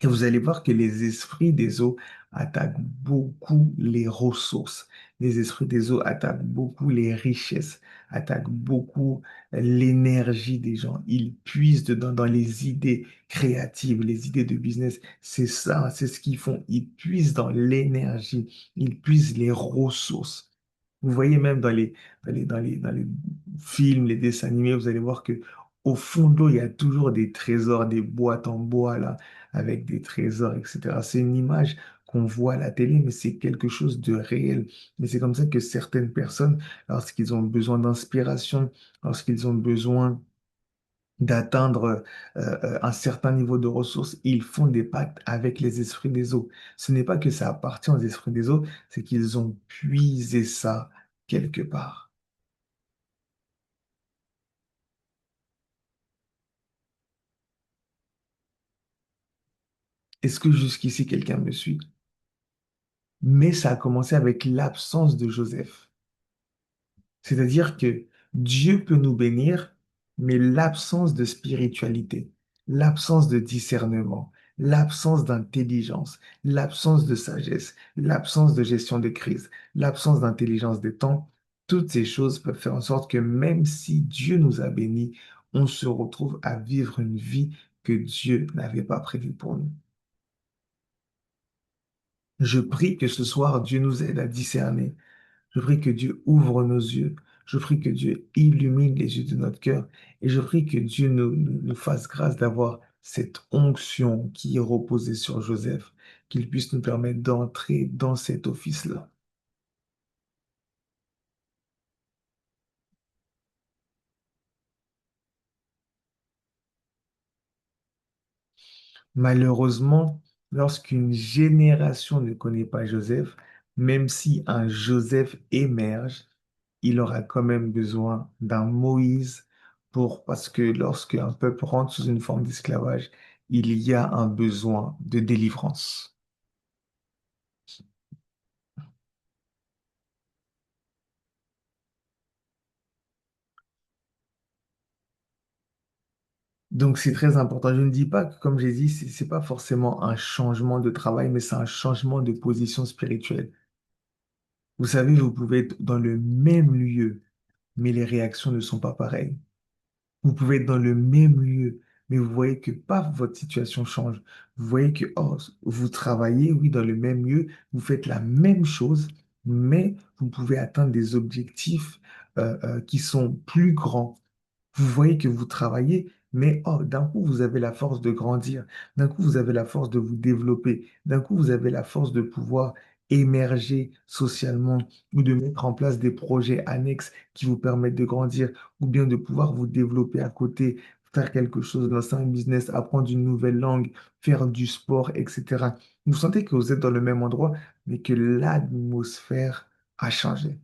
Et vous allez voir que les esprits des eaux attaquent beaucoup les ressources. Les esprits des eaux attaquent beaucoup les richesses, attaquent beaucoup l'énergie des gens. Ils puisent dedans dans les idées créatives, les idées de business. C'est ça, c'est ce qu'ils font. Ils puisent dans l'énergie, ils puisent les ressources. Vous voyez même dans les films, les dessins animés, vous allez voir que au fond de l'eau, il y a toujours des trésors, des boîtes en bois là avec des trésors, etc. C'est une image qu'on voit à la télé, mais c'est quelque chose de réel. Mais c'est comme ça que certaines personnes, lorsqu'ils ont besoin d'inspiration, lorsqu'ils ont besoin d'atteindre un certain niveau de ressources, ils font des pactes avec les esprits des eaux. Ce n'est pas que ça appartient aux esprits des eaux, c'est qu'ils ont puisé ça quelque part. Est-ce que jusqu'ici quelqu'un me suit? Mais ça a commencé avec l'absence de Joseph. C'est-à-dire que Dieu peut nous bénir, mais l'absence de spiritualité, l'absence de discernement, l'absence d'intelligence, l'absence de sagesse, l'absence de gestion des crises, l'absence d'intelligence des temps, toutes ces choses peuvent faire en sorte que même si Dieu nous a bénis, on se retrouve à vivre une vie que Dieu n'avait pas prévue pour nous. Je prie que ce soir, Dieu nous aide à discerner. Je prie que Dieu ouvre nos yeux. Je prie que Dieu illumine les yeux de notre cœur. Et je prie que Dieu nous fasse grâce d'avoir cette onction qui est reposée sur Joseph, qu'il puisse nous permettre d'entrer dans cet office-là. Malheureusement, lorsqu'une génération ne connaît pas Joseph, même si un Joseph émerge, il aura quand même besoin d'un Moïse parce que lorsque un peuple rentre sous une forme d'esclavage, il y a un besoin de délivrance. Donc c'est très important. Je ne dis pas que, comme j'ai dit, c'est pas forcément un changement de travail, mais c'est un changement de position spirituelle. Vous savez, vous pouvez être dans le même lieu, mais les réactions ne sont pas pareilles. Vous pouvez être dans le même lieu, mais vous voyez que pas votre situation change. Vous voyez que oh, vous travaillez, oui, dans le même lieu, vous faites la même chose, mais vous pouvez atteindre des objectifs qui sont plus grands. Vous voyez que vous travaillez, mais oh, d'un coup, vous avez la force de grandir. D'un coup, vous avez la force de vous développer. D'un coup, vous avez la force de pouvoir émerger socialement ou de mettre en place des projets annexes qui vous permettent de grandir ou bien de pouvoir vous développer à côté, faire quelque chose, lancer un business, apprendre une nouvelle langue, faire du sport, etc. Vous sentez que vous êtes dans le même endroit, mais que l'atmosphère a changé.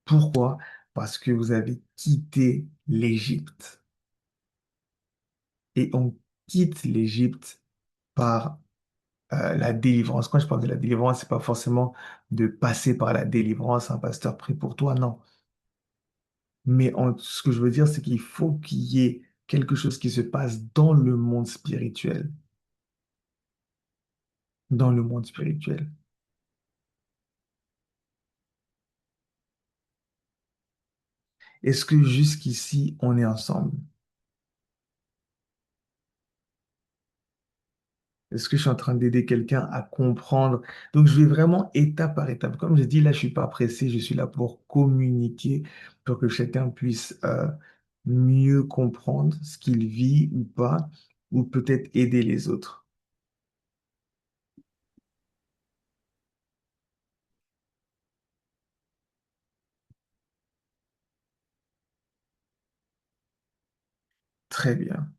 Pourquoi? Parce que vous avez quitté l'Égypte. Et on quitte l'Égypte par la délivrance. Quand je parle de la délivrance, c'est pas forcément de passer par la délivrance, un pasteur prie pour toi, non. Mais ce que je veux dire, c'est qu'il faut qu'il y ait quelque chose qui se passe dans le monde spirituel. Dans le monde spirituel. Est-ce que jusqu'ici, on est ensemble? Est-ce que je suis en train d'aider quelqu'un à comprendre? Donc, je vais vraiment étape par étape. Comme j'ai dit, là, je suis pas pressé. Je suis là pour communiquer, pour que chacun puisse mieux comprendre ce qu'il vit ou pas, ou peut-être aider les autres. Très bien.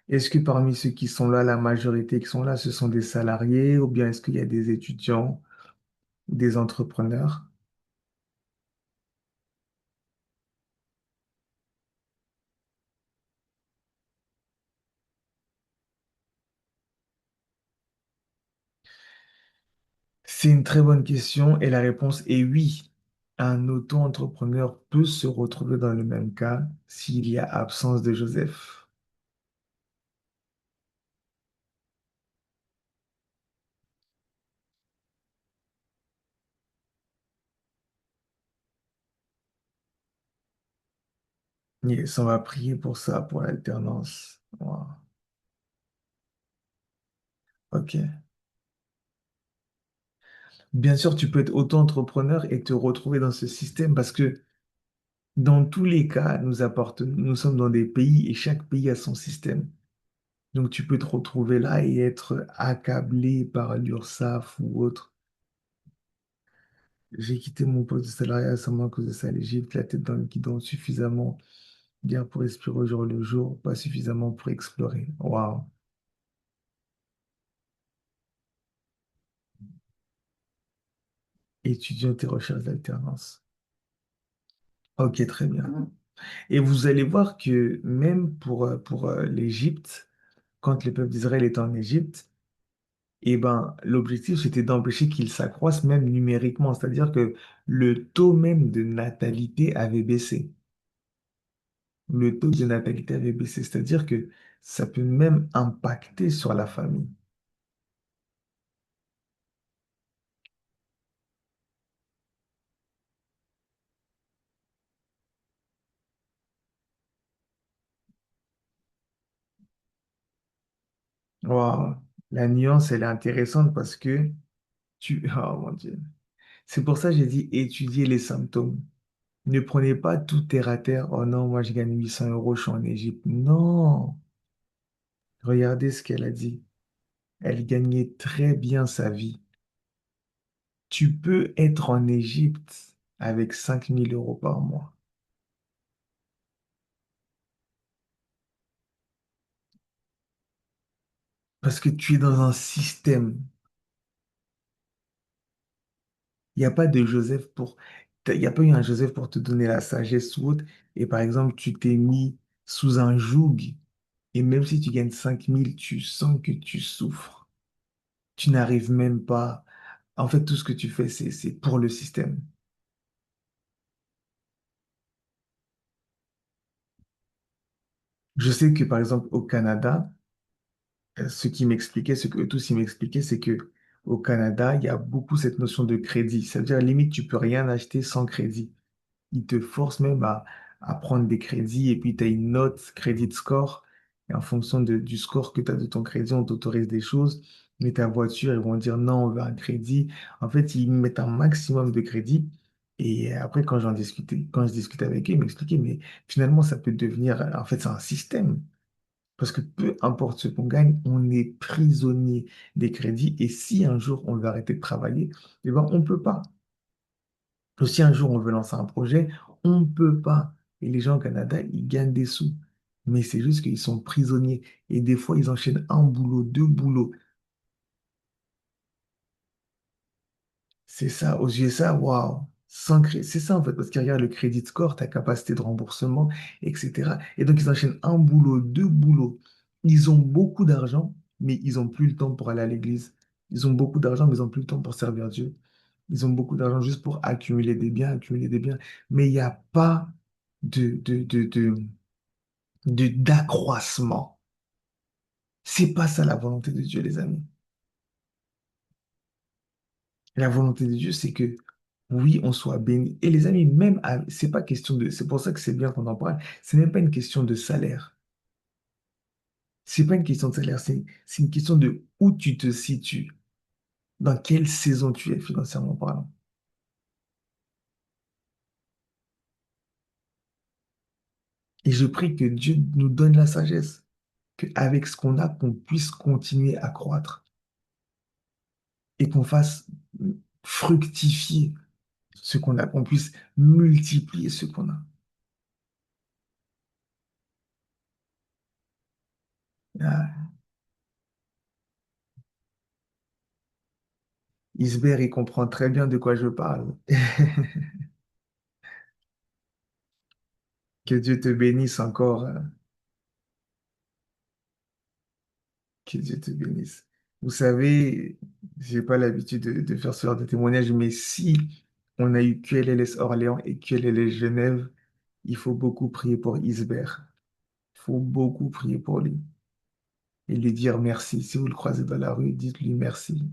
Est-ce que parmi ceux qui sont là, la majorité qui sont là, ce sont des salariés ou bien est-ce qu'il y a des étudiants, des entrepreneurs? C'est une très bonne question et la réponse est oui. Un auto-entrepreneur peut se retrouver dans le même cas s'il y a absence de Joseph. Yes, on va prier pour ça, pour l'alternance. Wow. Ok. Bien sûr, tu peux être auto-entrepreneur et te retrouver dans ce système parce que dans tous les cas, nous sommes dans des pays et chaque pays a son système. Donc tu peux te retrouver là et être accablé par l'URSSAF ou autre. J'ai quitté mon poste de salarié récemment à cause de ça, l'Égypte, la tête dans le guidon, suffisamment bien pour respirer au jour le jour, pas suffisamment pour explorer. Waouh. Étudiant tes recherches d'alternance. Ok, très bien. Et vous allez voir que même pour l'Égypte, quand le peuple d'Israël était en Égypte, eh ben, l'objectif, c'était d'empêcher qu'il s'accroisse même numériquement, c'est-à-dire que le taux même de natalité avait baissé. Le taux de natalité avait baissé, c'est-à-dire que ça peut même impacter sur la famille. Waouh. La nuance, elle est intéressante parce que Oh mon Dieu. C'est pour ça que j'ai dit étudier les symptômes. Ne prenez pas tout terre à terre. Oh non, moi je gagne 800 euros, je suis en Égypte. Non. Regardez ce qu'elle a dit. Elle gagnait très bien sa vie. Tu peux être en Égypte. avec 5 000 € par mois. Parce que tu es dans un système. Il n'y a pas de Joseph pour... Il n'y a pas eu un Joseph pour te donner la sagesse ou autre. Et par exemple, tu t'es mis sous un joug. Et même si tu gagnes 5 000, tu sens que tu souffres. Tu n'arrives même pas. En fait, tout ce que tu fais, c'est pour le système. Je sais que, par exemple, au Canada, ce qui m'expliquait, ce que eux tous ils m'expliquaient, c'est que au Canada, il y a beaucoup cette notion de crédit. Ça veut dire, limite, tu peux rien acheter sans crédit. Ils te forcent même à prendre des crédits et puis tu as une note crédit score. Et en fonction du score que tu as de ton crédit, on t'autorise des choses. Mais ta voiture, ils vont dire non, on veut un crédit. En fait, ils mettent un maximum de crédit. Et après, quand je discutais avec eux, ils m'expliquaient, mais finalement, ça peut devenir, en fait, c'est un système. Parce que peu importe ce qu'on gagne, on est prisonnier des crédits. Et si un jour on veut arrêter de travailler, eh ben, on ne peut pas. Ou si un jour on veut lancer un projet, on ne peut pas. Et les gens au Canada, ils gagnent des sous. Mais c'est juste qu'ils sont prisonniers. Et des fois, ils enchaînent un boulot, deux boulots. C'est ça, aux USA, waouh. C'est ça en fait, parce qu'ils regardent le crédit score, ta capacité de remboursement, etc. Et donc ils enchaînent un boulot, deux boulots. Ils ont beaucoup d'argent, mais ils n'ont plus le temps pour aller à l'église. Ils ont beaucoup d'argent, mais ils n'ont plus le temps pour servir Dieu. Ils ont beaucoup d'argent juste pour accumuler des biens. Mais il n'y a pas d'accroissement. C'est pas ça la volonté de Dieu, les amis. La volonté de Dieu, c'est que oui, on soit béni. Et les amis, même, c'est pas question de, c'est pour ça que c'est bien qu'on en parle. C'est même pas une question de salaire. C'est pas une question de salaire. C'est une question de où tu te situes, dans quelle saison tu es financièrement parlant. Et je prie que Dieu nous donne la sagesse, qu'avec ce qu'on a, qu'on puisse continuer à croître et qu'on fasse fructifier ce qu'on a, qu'on puisse multiplier ce qu'on a. Ah, Isbert, il comprend très bien de quoi je parle. Que Dieu te bénisse encore. Que Dieu te bénisse. Vous savez, j'ai pas l'habitude de faire ce genre de témoignage, mais si on a eu QLLS Orléans et QLLS Genève, il faut beaucoup prier pour Isbert. Il faut beaucoup prier pour lui et lui dire merci. Si vous le croisez dans la rue, dites-lui merci.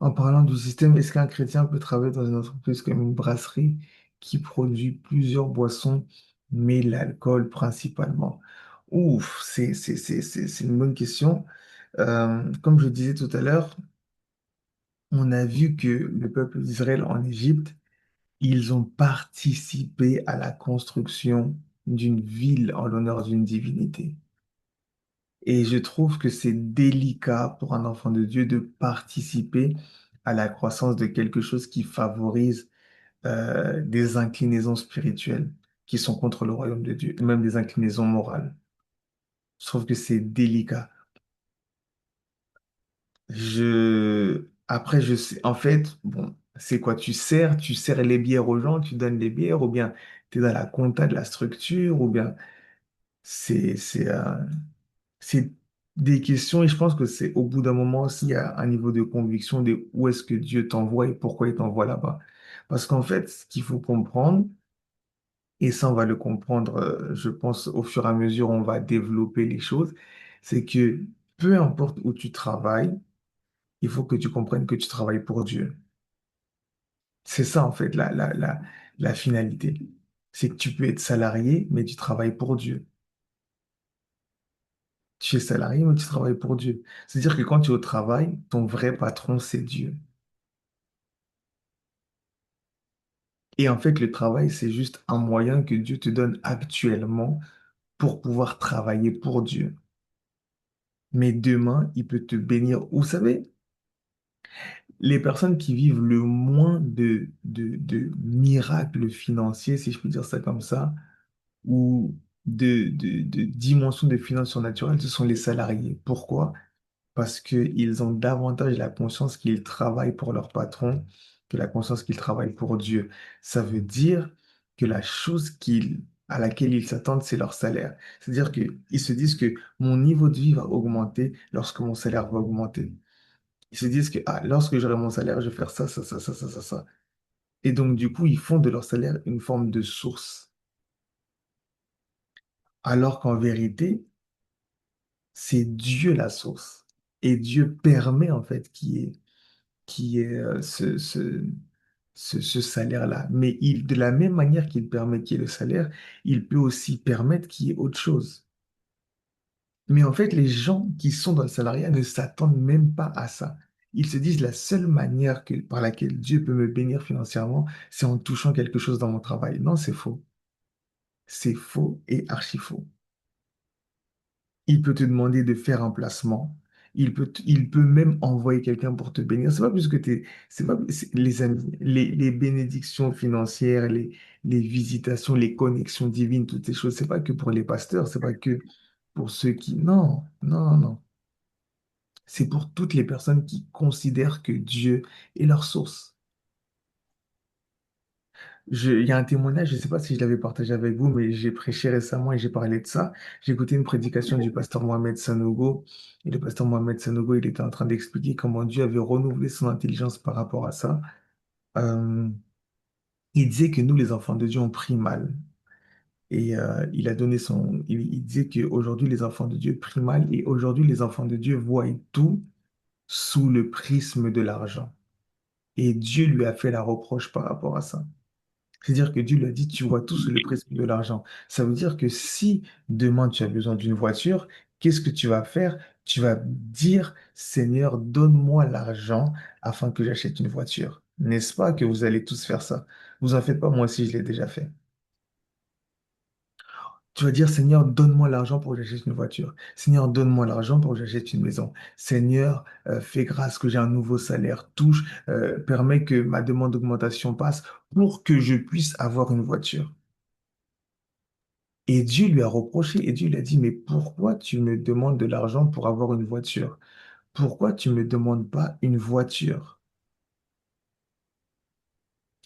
En parlant du système, est-ce qu'un chrétien peut travailler dans une entreprise comme une brasserie qui produit plusieurs boissons, mais l'alcool principalement? Ouf, c'est une bonne question. Comme je disais tout à l'heure, on a vu que le peuple d'Israël en Égypte, ils ont participé à la construction d'une ville en l'honneur d'une divinité. Et je trouve que c'est délicat pour un enfant de Dieu de participer à la croissance de quelque chose qui favorise des inclinaisons spirituelles qui sont contre le royaume de Dieu, même des inclinaisons morales. Je trouve que c'est délicat. Après, je sais, en fait, bon, c'est quoi? Tu sers les bières aux gens, tu donnes les bières, ou bien tu es dans la compta de la structure, ou bien c'est des questions, et je pense que c'est au bout d'un moment aussi, il y a un niveau de conviction de où est-ce que Dieu t'envoie et pourquoi il t'envoie là-bas. Parce qu'en fait, ce qu'il faut comprendre, et ça, on va le comprendre, je pense, au fur et à mesure, on va développer les choses, c'est que peu importe où tu travailles, il faut que tu comprennes que tu travailles pour Dieu. C'est ça, en fait, la finalité. C'est que tu peux être salarié, mais tu travailles pour Dieu. Tu es salarié, mais tu travailles pour Dieu. C'est-à-dire que quand tu es au travail, ton vrai patron, c'est Dieu. Et en fait, le travail, c'est juste un moyen que Dieu te donne actuellement pour pouvoir travailler pour Dieu. Mais demain, il peut te bénir. Vous savez, les personnes qui vivent le moins de miracles financiers, si je peux dire ça comme ça, ou de dimensions de finances surnaturelles, ce sont les salariés. Pourquoi? Parce qu'ils ont davantage la conscience qu'ils travaillent pour leur patron que la conscience qu'ils travaillent pour Dieu. Ça veut dire que la chose à laquelle ils s'attendent, c'est leur salaire. C'est-à-dire qu'ils se disent que mon niveau de vie va augmenter lorsque mon salaire va augmenter. Ils se disent que ah, lorsque j'aurai mon salaire, je vais faire ça, ça, ça, ça, ça, ça, ça. Et donc, du coup, ils font de leur salaire une forme de source. Alors qu'en vérité, c'est Dieu la source. Et Dieu permet, en fait, ce salaire-là. Mais de la même manière qu'il permet qu'il y ait le salaire, il peut aussi permettre qu'il y ait autre chose. Mais en fait, les gens qui sont dans le salariat ne s'attendent même pas à ça. Ils se disent la seule manière par laquelle Dieu peut me bénir financièrement, c'est en touchant quelque chose dans mon travail. Non, c'est faux. C'est faux et archi faux. Il peut te demander de faire un placement. Il peut même envoyer quelqu'un pour te bénir. C'est pas plus que c'est pas, les amis, les bénédictions financières, les visitations, les connexions divines, toutes ces choses. C'est pas que pour les pasteurs, c'est pas que pour ceux qui, non, non, non. C'est pour toutes les personnes qui considèrent que Dieu est leur source. Il y a un témoignage, je ne sais pas si je l'avais partagé avec vous, mais j'ai prêché récemment et j'ai parlé de ça. J'ai écouté une prédication du pasteur Mohamed Sanogo. Et le pasteur Mohamed Sanogo, il était en train d'expliquer comment Dieu avait renouvelé son intelligence par rapport à ça. Euh, il disait que nous, les enfants de Dieu, on prie mal. Et il a donné il disait qu'aujourd'hui, les enfants de Dieu prient mal. Et aujourd'hui, les enfants de Dieu voient tout sous le prisme de l'argent. Et Dieu lui a fait la reproche par rapport à ça. C'est-à-dire que Dieu lui a dit, tu vois tout sous le prisme de l'argent. Ça veut dire que si demain tu as besoin d'une voiture, qu'est-ce que tu vas faire? Tu vas dire, Seigneur, donne-moi l'argent afin que j'achète une voiture. N'est-ce pas que vous allez tous faire ça? Vous en faites pas, moi aussi je l'ai déjà fait. Tu vas dire, Seigneur, donne-moi l'argent pour que j'achète une voiture. Seigneur, donne-moi l'argent pour que j'achète une maison. Seigneur, fais grâce que j'ai un nouveau salaire, touche, permets que ma demande d'augmentation passe pour que je puisse avoir une voiture. Et Dieu lui a reproché et Dieu lui a dit, mais pourquoi tu me demandes de l'argent pour avoir une voiture? Pourquoi tu me demandes pas une voiture?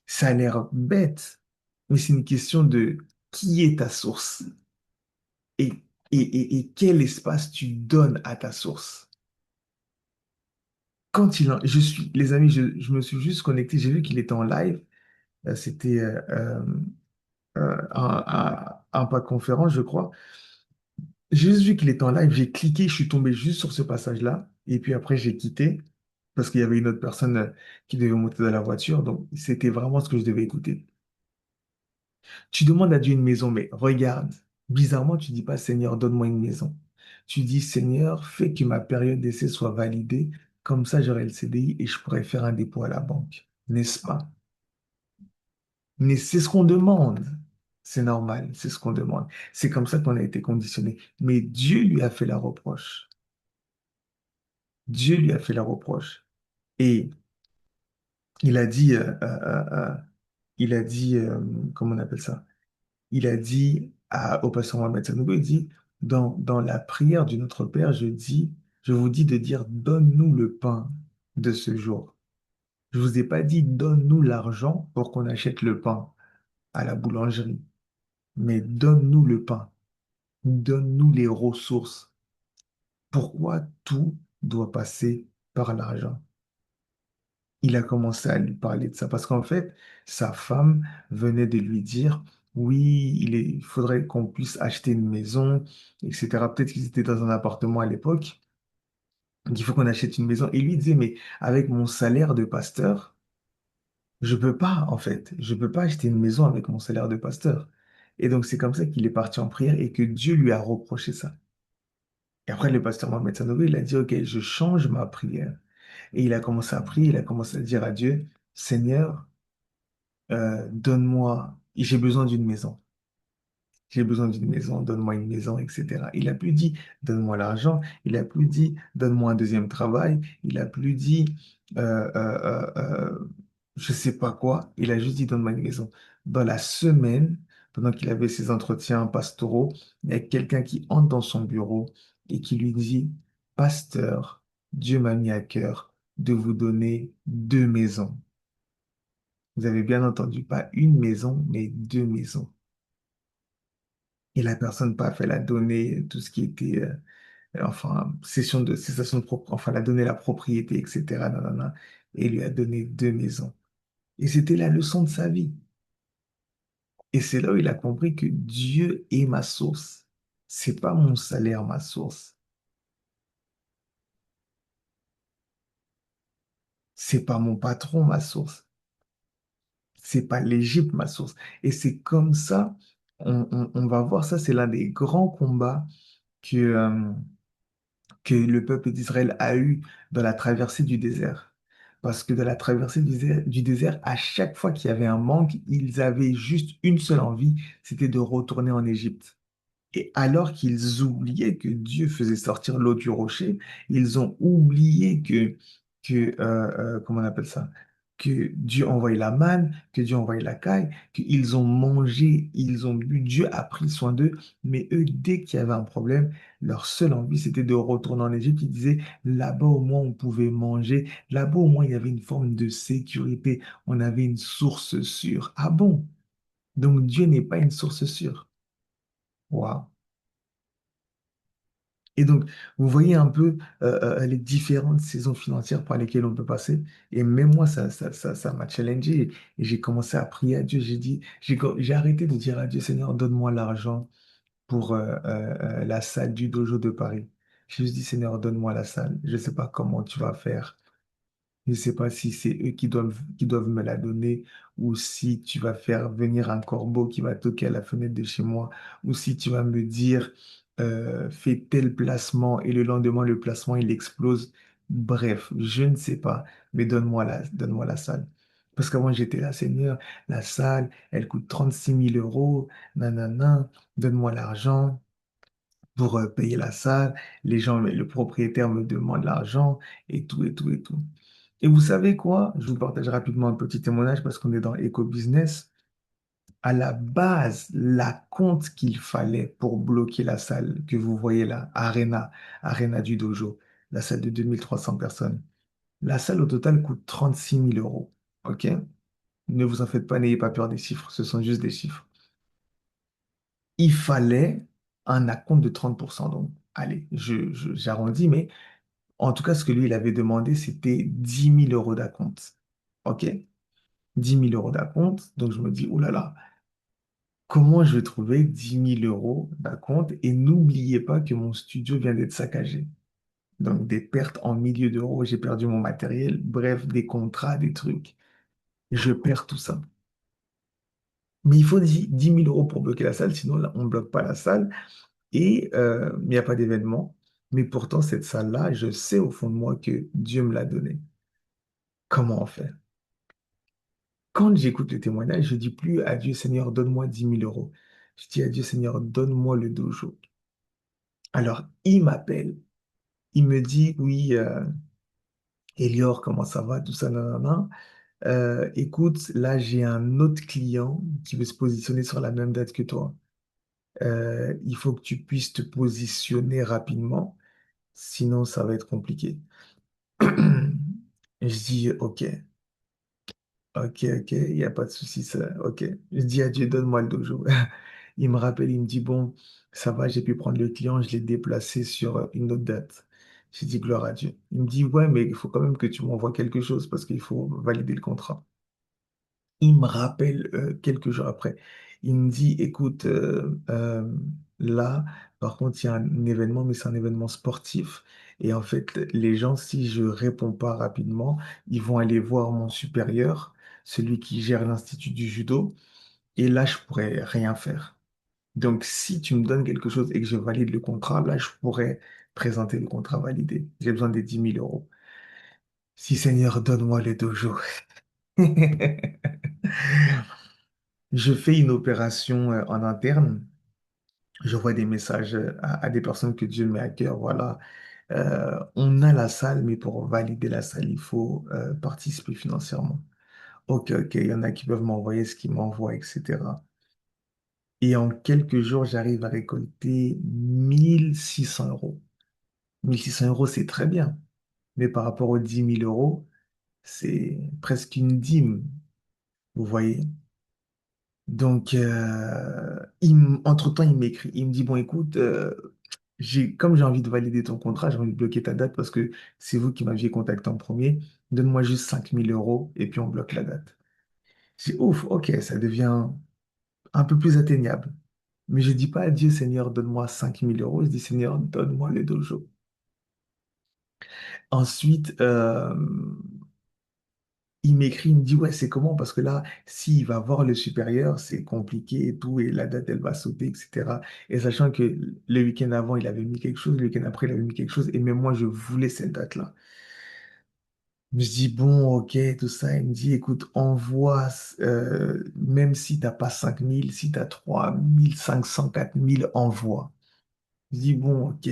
Ça a l'air bête, mais c'est une question de qui est ta source et, et quel espace tu donnes à ta source. Les amis, je me suis juste connecté, j'ai vu qu'il était en live. C'était un pas de conférence, je crois. J'ai juste vu qu'il était en live, j'ai cliqué, je suis tombé juste sur ce passage-là. Et puis après, j'ai quitté parce qu'il y avait une autre personne qui devait monter dans la voiture. Donc, c'était vraiment ce que je devais écouter. Tu demandes à Dieu une maison, mais regarde, bizarrement, tu dis pas, Seigneur, donne-moi une maison. Tu dis, Seigneur, fais que ma période d'essai soit validée. Comme ça, j'aurai le CDI et je pourrai faire un dépôt à la banque. N'est-ce pas? Mais c'est ce qu'on demande. C'est normal, c'est ce qu'on demande. C'est comme ça qu'on a été conditionné. Mais Dieu lui a fait la reproche. Dieu lui a fait la reproche. Et il a dit, il a dit, comment on appelle ça? Il a dit au pasteur Mohamed Sanogo, il dit, dans la prière du Notre Père, je vous dis de dire, donne-nous le pain de ce jour. Je vous ai pas dit, donne-nous l'argent pour qu'on achète le pain à la boulangerie, mais donne-nous le pain, donne-nous les ressources. Pourquoi tout doit passer par l'argent? Il a commencé à lui parler de ça parce qu'en fait, sa femme venait de lui dire, oui, il faudrait qu'on puisse acheter une maison, etc. Peut-être qu'ils étaient dans un appartement à l'époque, qu'il faut qu'on achète une maison. Et lui disait, mais avec mon salaire de pasteur, je peux pas, en fait, je peux pas acheter une maison avec mon salaire de pasteur. Et donc, c'est comme ça qu'il est parti en prière et que Dieu lui a reproché ça. Et après, le pasteur Mohamed Sanogo, il a dit, OK, je change ma prière. Et il a commencé à prier, il a commencé à dire à Dieu, Seigneur, donne-moi, j'ai besoin d'une maison. J'ai besoin d'une maison, donne-moi une maison, etc. Il a plus dit, donne-moi l'argent. Il a plus dit, donne-moi un deuxième travail. Il a plus dit, je sais pas quoi. Il a juste dit, donne-moi une maison. Dans la semaine, pendant qu'il avait ses entretiens pastoraux, il y a quelqu'un qui entre dans son bureau et qui lui dit, Pasteur, Dieu m'a mis à cœur de vous donner deux maisons. Vous avez bien entendu, pas une maison, mais deux maisons. Et la personne pas fait la donner tout ce qui était, enfin, cessation de enfin, la donner la propriété, etc. Nanana, et lui a donné deux maisons. Et c'était la leçon de sa vie. Et c'est là où il a compris que Dieu est ma source. C'est pas mon salaire ma source. C'est pas mon patron ma source. C'est pas l'Égypte ma source. Et c'est comme ça, on va voir ça, c'est l'un des grands combats que, que le peuple d'Israël a eu dans la traversée du désert. Parce que dans la traversée du désert, à chaque fois qu'il y avait un manque, ils avaient juste une seule envie, c'était de retourner en Égypte. Et alors qu'ils oubliaient que Dieu faisait sortir l'eau du rocher, ils ont oublié comment on appelle ça? Que Dieu envoyait la manne, que Dieu envoyait la caille, qu'ils ont mangé, ils ont bu, Dieu a pris soin d'eux, mais eux, dès qu'il y avait un problème, leur seule envie, c'était de retourner en Égypte. Ils disaient, là-bas au moins on pouvait manger, là-bas au moins il y avait une forme de sécurité, on avait une source sûre. Ah bon? Donc Dieu n'est pas une source sûre. Waouh! Et donc, vous voyez un peu les différentes saisons financières par lesquelles on peut passer. Et même moi, ça m'a challengé. Et j'ai commencé à prier à Dieu. J'ai dit, j'ai arrêté de dire à Dieu, Seigneur, donne-moi l'argent pour la salle du dojo de Paris. J'ai juste dit, Seigneur, donne-moi la salle. Je ne sais pas comment tu vas faire. Je ne sais pas si c'est eux qui doivent me la donner ou si tu vas faire venir un corbeau qui va toquer à la fenêtre de chez moi ou si tu vas me dire fais tel placement et le lendemain le placement il explose. Bref, je ne sais pas, mais donne-moi la salle. Parce qu'avant j'étais là, Seigneur, la salle, elle coûte 36 000 euros, nanana, donne-moi l'argent pour payer la salle. Les gens, le propriétaire me demande l'argent et tout, et tout, et tout. Et vous savez quoi? Je vous partage rapidement un petit témoignage parce qu'on est dans Eco-Business. À la base, la compte qu'il fallait pour bloquer la salle que vous voyez là, Arena du Dojo, la salle de 2300 personnes. La salle au total coûte 36 000 euros. OK? Ne vous en faites pas, n'ayez pas peur des chiffres, ce sont juste des chiffres. Il fallait un acompte de 30%. Donc, allez, j'arrondis, mais en tout cas, ce que lui, il avait demandé, c'était 10 000 euros d'acompte. OK? 10 000 euros d'acompte. Donc, je me dis, oh là là, comment je vais trouver 10 000 euros d'acompte? Et n'oubliez pas que mon studio vient d'être saccagé. Donc, des pertes en milliers d'euros, j'ai perdu mon matériel, bref, des contrats, des trucs. Je perds tout ça. Mais il faut 10 000 euros pour bloquer la salle, sinon là, on ne bloque pas la salle et il n'y a pas d'événement. Mais pourtant, cette salle-là, je sais au fond de moi que Dieu me l'a donnée. Comment on fait? Quand j'écoute le témoignage, je dis plus à Dieu, Seigneur, donne-moi 10 000 euros. Je dis à Dieu, Seigneur, donne-moi le dojo. Alors, il m'appelle. Il me dit, oui, Elior, comment ça va, tout ça, nanana. Écoute, là, j'ai un autre client qui veut se positionner sur la même date que toi. Il faut que tu puisses te positionner rapidement, sinon ça va être compliqué. Je dis, ok, ok, il n'y a pas de souci, ça, ok. Je dis à Dieu, donne-moi le dojo. Il me rappelle, il me dit, bon, ça va, j'ai pu prendre le client, je l'ai déplacé sur une autre date. J'ai dit, gloire à Dieu. Il me dit, ouais, mais il faut quand même que tu m'envoies quelque chose parce qu'il faut valider le contrat. Il me rappelle quelques jours après. Il me dit, écoute, là, par contre, il y a un événement, mais c'est un événement sportif. Et en fait, les gens, si je réponds pas rapidement, ils vont aller voir mon supérieur, celui qui gère l'Institut du judo. Et là, je pourrais rien faire. Donc, si tu me donnes quelque chose et que je valide le contrat, là, je pourrais Présenter le contrat validé. J'ai besoin des 10 000 euros. Si Seigneur, donne-moi le dojo. Je fais une opération en interne. Je vois des messages à des personnes que Dieu met à cœur. Voilà, on a la salle, mais pour valider la salle, il faut participer financièrement. Ok, ok, il y en a qui peuvent m'envoyer ce qu'ils m'envoient, etc. Et en quelques jours, j'arrive à récolter 1 600 euros. 1 600 euros, c'est très bien. Mais par rapport aux 10 000 euros, c'est presque une dîme, vous voyez. Donc, entre-temps, il m'écrit. Il me dit, bon, écoute, comme j'ai envie de valider ton contrat, j'ai envie de bloquer ta date parce que c'est vous qui m'aviez contacté en premier. Donne-moi juste 5 000 euros et puis on bloque la date. C'est ouf, ok, ça devient un peu plus atteignable. Mais je dis pas à Dieu, Seigneur, donne-moi 5 000 euros. Je dis, Seigneur, donne-moi le dojo. Ensuite, il m'écrit, il me dit, ouais, c'est comment? Parce que là, s'il va voir le supérieur, c'est compliqué et tout, et la date, elle va sauter, etc. Et sachant que le week-end avant, il avait mis quelque chose, le week-end après, il avait mis quelque chose, et même moi, je voulais cette date-là. Je me dis, bon, ok, tout ça. Il me dit, écoute, envoie, même si t'as pas 5 000, si tu as 3 500, 4 000, envoie. Je dis, bon, ok,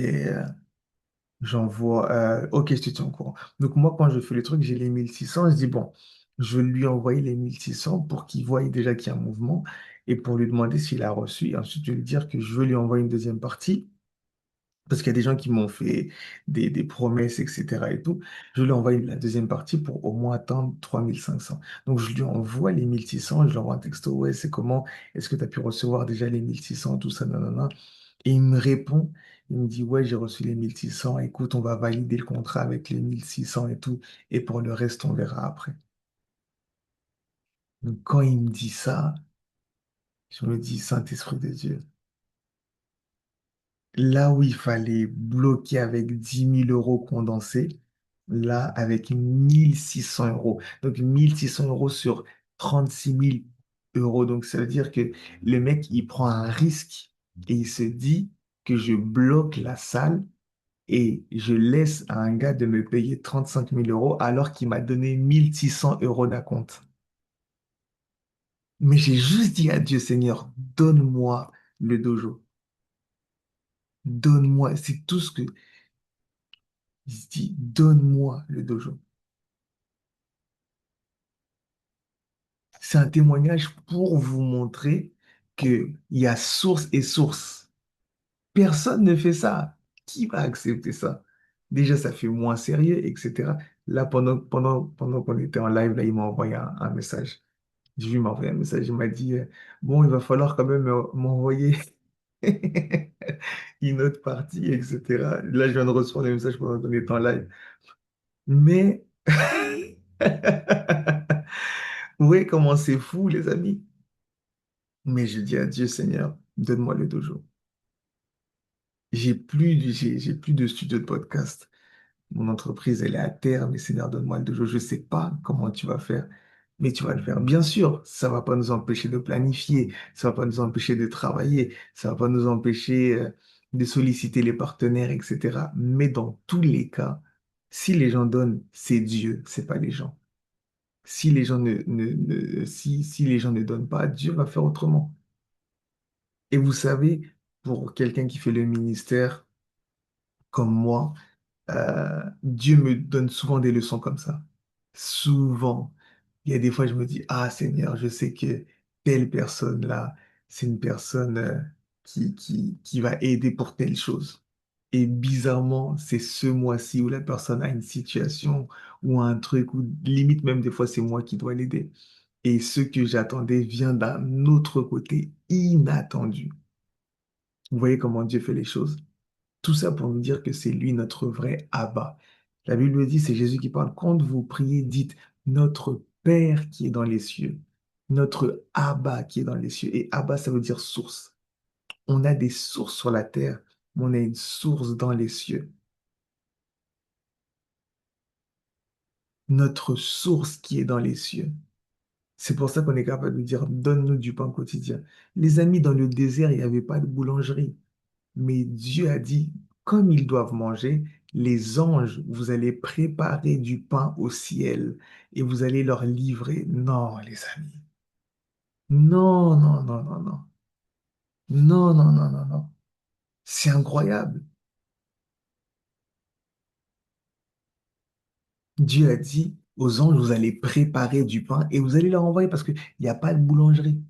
j'envoie, ok, je te tiens au courant. Donc, moi, quand je fais le truc, j'ai les 1 600. Je dis, bon, je vais lui envoyer les 1 600 pour qu'il voie déjà qu'il y a un mouvement et pour lui demander s'il a reçu. Et ensuite, je vais lui dire que je veux lui envoyer une deuxième partie. Parce qu'il y a des gens qui m'ont fait des promesses, etc. et tout. Je lui envoie la deuxième partie pour au moins attendre 3 500. Donc, je lui envoie les 1 600. Je lui envoie un texto. Ouais, c'est comment? Est-ce que tu as pu recevoir déjà les 1 600, tout ça, nanana. Et il me répond. Il me dit, ouais, j'ai reçu les 1 600. Écoute, on va valider le contrat avec les 1 600 et tout. Et pour le reste, on verra après. Donc, quand il me dit ça, je me dis, Saint-Esprit de Dieu. Là où il fallait bloquer avec 10 000 euros condensés, là, avec 1 600 euros. Donc, 1 600 euros sur 36 000 euros. Donc, ça veut dire que le mec, il prend un risque et il se dit que je bloque la salle et je laisse à un gars de me payer 35 000 euros alors qu'il m'a donné 1 600 euros d'acompte. Mais j'ai juste dit à Dieu, Seigneur, donne-moi le dojo. Donne-moi. C'est tout ce que il se dit, donne-moi le dojo. C'est un témoignage pour vous montrer qu'il y a source et source. Personne ne fait ça. Qui va accepter ça? Déjà, ça fait moins sérieux, etc. Là, pendant qu'on était en live, là, il m'a envoyé un message. J'ai vu, il m'a envoyé un message. Il m'a dit, bon, il va falloir quand même m'envoyer une autre partie, etc. Là, je viens de recevoir des messages pendant qu'on était en live. Mais vous voyez comment c'est fou, les amis. Mais je dis à Dieu, Seigneur, donne-moi le dojo. J'ai plus de studio de podcast. Mon entreprise, elle est à terre, mais Seigneur, donne-moi le dojo. Je ne sais pas comment tu vas faire, mais tu vas le faire. Bien sûr, ça ne va pas nous empêcher de planifier, ça ne va pas nous empêcher de travailler, ça ne va pas nous empêcher de solliciter les partenaires, etc. Mais dans tous les cas, si les gens donnent, c'est Dieu, c'est pas les gens. Si les gens si les gens ne donnent pas, Dieu va faire autrement. Et vous savez, pour quelqu'un qui fait le ministère comme moi, Dieu me donne souvent des leçons comme ça. Souvent. Il y a des fois, je me dis, ah Seigneur, je sais que telle personne-là, c'est une personne qui va aider pour telle chose. Et bizarrement, c'est ce mois-ci où la personne a une situation ou un truc, ou limite même des fois, c'est moi qui dois l'aider. Et ce que j'attendais vient d'un autre côté inattendu. Vous voyez comment Dieu fait les choses? Tout ça pour nous dire que c'est lui notre vrai Abba. La Bible dit, c'est Jésus qui parle, quand vous priez, dites notre Père qui est dans les cieux, notre Abba qui est dans les cieux. Et Abba, ça veut dire source. On a des sources sur la terre, mais on a une source dans les cieux. Notre source qui est dans les cieux. C'est pour ça qu'on est capable de dire, donne-nous du pain quotidien. Les amis, dans le désert, il n'y avait pas de boulangerie. Mais Dieu a dit, comme ils doivent manger, les anges, vous allez préparer du pain au ciel et vous allez leur livrer. Non, les amis. Non, non, non, non, non. Non, non, non, non, non. C'est incroyable. Dieu a dit aux anges, vous allez préparer du pain et vous allez leur envoyer parce qu'il n'y a pas de boulangerie.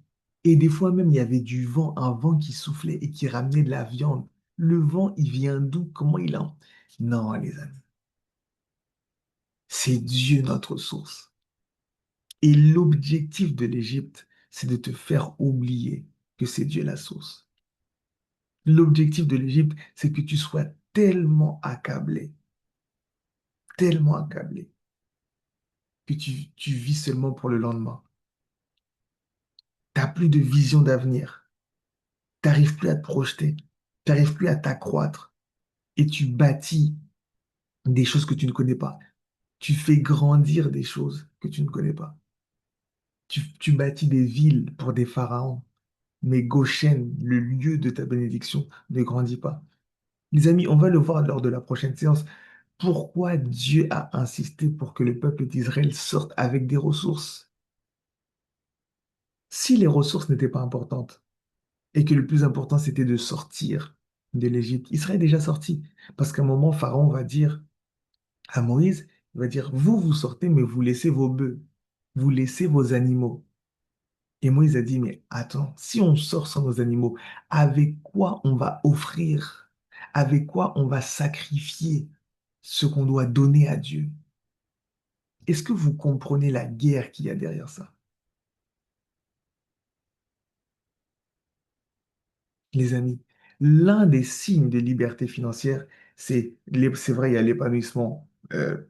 Et des fois même, il y avait du vent, un vent qui soufflait et qui ramenait de la viande. Le vent, il vient d'où? Comment il en... Non, les amis, c'est Dieu notre source. Et l'objectif de l'Égypte, c'est de te faire oublier que c'est Dieu la source. L'objectif de l'Égypte, c'est que tu sois tellement accablé, que tu vis seulement pour le lendemain. Tu n'as plus de vision d'avenir. Tu n'arrives plus à te projeter. Tu n'arrives plus à t'accroître. Et tu bâtis des choses que tu ne connais pas. Tu fais grandir des choses que tu ne connais pas. Tu bâtis des villes pour des pharaons. Mais Goshen, le lieu de ta bénédiction, ne grandit pas. Les amis, on va le voir lors de la prochaine séance. Pourquoi Dieu a insisté pour que le peuple d'Israël sorte avec des ressources? Si les ressources n'étaient pas importantes et que le plus important c'était de sortir de l'Égypte, il serait déjà sorti. Parce qu'à un moment, Pharaon va dire à Moïse, il va dire, vous, vous sortez, mais vous laissez vos bœufs, vous laissez vos animaux. Et Moïse a dit, mais attends, si on sort sans nos animaux, avec quoi on va offrir? Avec quoi on va sacrifier ce qu'on doit donner à Dieu? Est-ce que vous comprenez la guerre qu'il y a derrière ça? Les amis, l'un des signes de liberté financière, c'est vrai, il y a l'épanouissement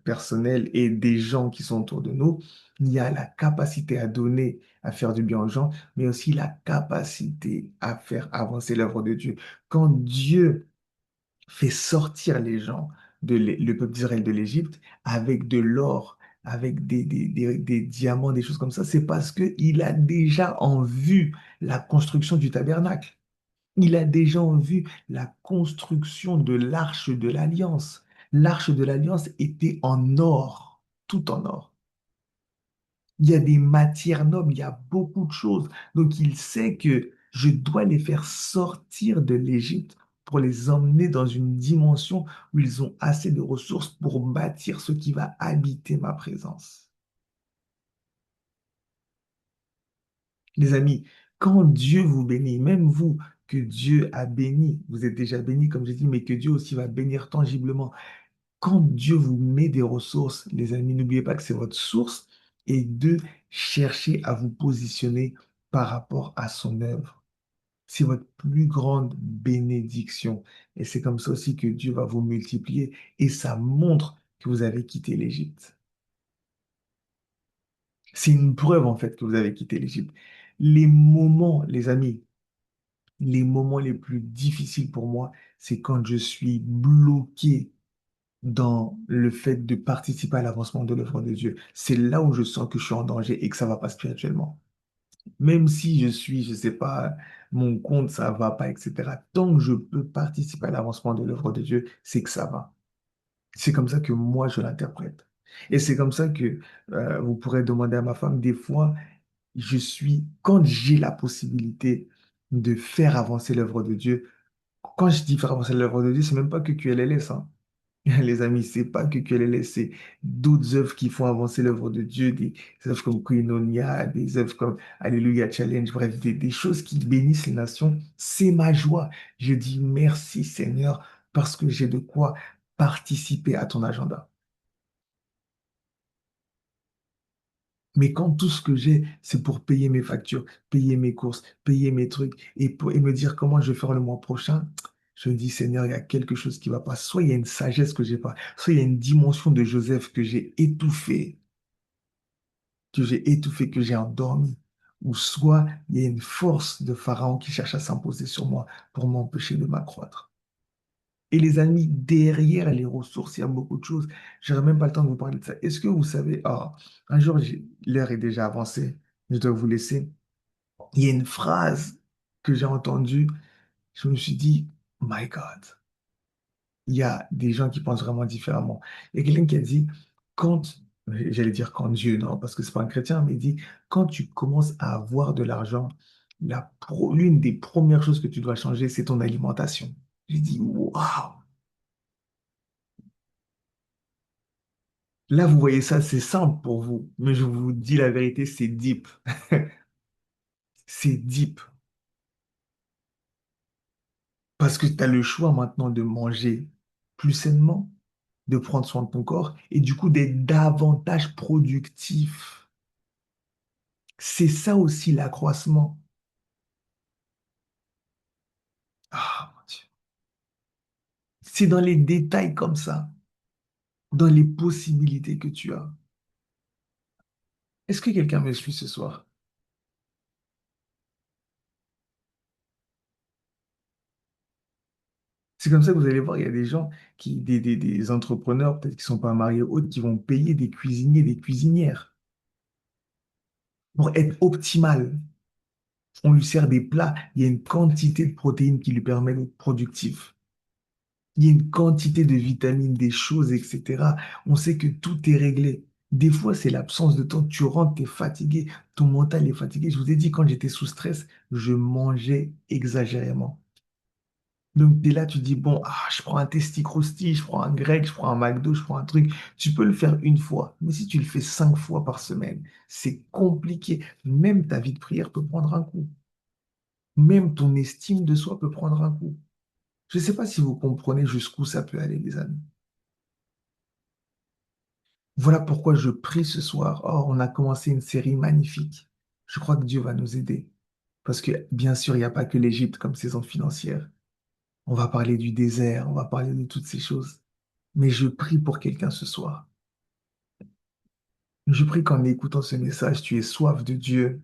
personnel et des gens qui sont autour de nous. Il y a la capacité à donner, à faire du bien aux gens, mais aussi la capacité à faire avancer l'œuvre de Dieu. Quand Dieu fait sortir les gens, le peuple d'Israël de l'Égypte, avec de l'or, avec des diamants, des choses comme ça, c'est parce qu'il a déjà en vue la construction du tabernacle. Il a déjà en vue la construction de l'arche de l'Alliance. L'arche de l'Alliance était en or, tout en or. Il y a des matières nobles, il y a beaucoup de choses. Donc il sait que je dois les faire sortir de l'Égypte pour les emmener dans une dimension où ils ont assez de ressources pour bâtir ce qui va habiter ma présence. Les amis, quand Dieu vous bénit, même vous que Dieu a béni, vous êtes déjà béni, comme j'ai dit, mais que Dieu aussi va bénir tangiblement. Quand Dieu vous met des ressources, les amis, n'oubliez pas que c'est votre source et de chercher à vous positionner par rapport à son œuvre. C'est votre plus grande bénédiction. Et c'est comme ça aussi que Dieu va vous multiplier et ça montre que vous avez quitté l'Égypte. C'est une preuve en fait que vous avez quitté l'Égypte. Les moments, les amis, les moments les plus difficiles pour moi, c'est quand je suis bloqué dans le fait de participer à l'avancement de l'œuvre de Dieu. C'est là où je sens que je suis en danger et que ça va pas spirituellement. Même si je suis, je sais pas, mon compte, ça va pas, etc. Tant que je peux participer à l'avancement de l'œuvre de Dieu, c'est que ça va. C'est comme ça que moi, je l'interprète. Et c'est comme ça que vous pourrez demander à ma femme, des fois, quand j'ai la possibilité de faire avancer l'œuvre de Dieu, quand je dis faire avancer l'œuvre de Dieu, c'est même pas que QLLS, hein. Les amis, c'est pas que QLLS, c'est d'autres œuvres qui font avancer l'œuvre de Dieu, des œuvres comme Koinonia, des œuvres comme Alléluia Challenge, bref, des choses qui bénissent les nations. C'est ma joie. Je dis merci Seigneur parce que j'ai de quoi participer à ton agenda. Mais quand tout ce que j'ai, c'est pour payer mes factures, payer mes courses, payer mes trucs et me dire comment je vais faire le mois prochain, je me dis, Seigneur, il y a quelque chose qui va pas. Soit il y a une sagesse que j'ai pas, soit il y a une dimension de Joseph que j'ai endormi, ou soit il y a une force de Pharaon qui cherche à s'imposer sur moi pour m'empêcher de m'accroître. Et les amis, derrière les ressources, il y a beaucoup de choses. Je n'aurai même pas le temps de vous parler de ça. Est-ce que vous savez, un jour, l'heure est déjà avancée, je dois vous laisser. Il y a une phrase que j'ai entendue, je me suis dit, My God, Il y a des gens qui pensent vraiment différemment. Il y a quelqu'un qui a dit, quand, j'allais dire quand Dieu, non, parce que c'est pas un chrétien, mais il dit, quand tu commences à avoir de l'argent, l'une des premières choses que tu dois changer, c'est ton alimentation. J'ai dit, waouh! Là, vous voyez ça, c'est simple pour vous, mais je vous dis la vérité, c'est deep. C'est deep. Parce que tu as le choix maintenant de manger plus sainement, de prendre soin de ton corps et du coup d'être davantage productif. C'est ça aussi l'accroissement. Ah, mon Dieu. C'est dans les détails comme ça, dans les possibilités que tu as. Est-ce que quelqu'un me suit ce soir? C'est comme ça que vous allez voir, il y a des gens des entrepreneurs, peut-être qui ne sont pas mariés ou autres, qui vont payer des cuisiniers, des cuisinières pour être optimal. On lui sert des plats, il y a une quantité de protéines qui lui permet d'être productif. Il y a une quantité de vitamines, des choses, etc. On sait que tout est réglé. Des fois, c'est l'absence de temps. Tu rentres, tu es fatigué, ton mental est fatigué. Je vous ai dit, quand j'étais sous stress, je mangeais exagérément. Donc, tu es là, tu dis, bon, je prends un testi croustille, je prends un grec, je prends un McDo, je prends un truc. Tu peux le faire une fois, mais si tu le fais 5 fois par semaine, c'est compliqué. Même ta vie de prière peut prendre un coup. Même ton estime de soi peut prendre un coup. Je ne sais pas si vous comprenez jusqu'où ça peut aller, les amis. Voilà pourquoi je prie ce soir. Oh, on a commencé une série magnifique. Je crois que Dieu va nous aider. Parce que, bien sûr, il n'y a pas que l'Égypte comme saison financière. On va parler du désert, on va parler de toutes ces choses. Mais je prie pour quelqu'un ce soir. Je prie qu'en écoutant ce message, tu aies soif de Dieu,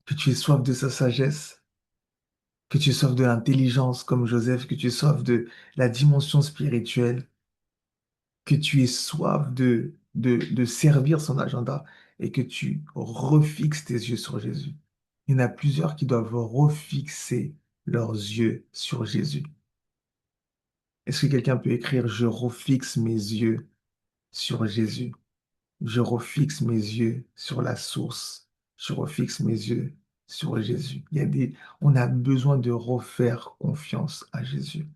que tu aies soif de sa sagesse, que tu aies soif de l'intelligence comme Joseph, que tu aies soif de la dimension spirituelle, que tu aies soif de servir son agenda et que tu refixes tes yeux sur Jésus. Il y en a plusieurs qui doivent refixer leurs yeux sur Jésus. Est-ce que quelqu'un peut écrire, je refixe mes yeux sur Jésus? Je refixe mes yeux sur la source. Je refixe mes yeux sur Jésus. On a besoin de refaire confiance à Jésus.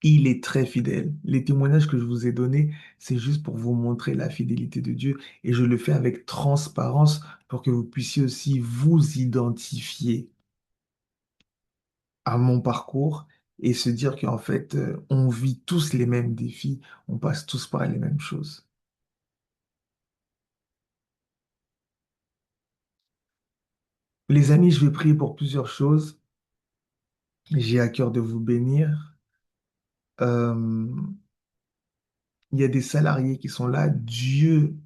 Il est très fidèle. Les témoignages que je vous ai donnés, c'est juste pour vous montrer la fidélité de Dieu et je le fais avec transparence pour que vous puissiez aussi vous identifier à mon parcours et se dire qu'en fait, on vit tous les mêmes défis, on passe tous par les mêmes choses. Les amis, je vais prier pour plusieurs choses. J'ai à cœur de vous bénir. Euh, il y a des salariés qui sont là. Dieu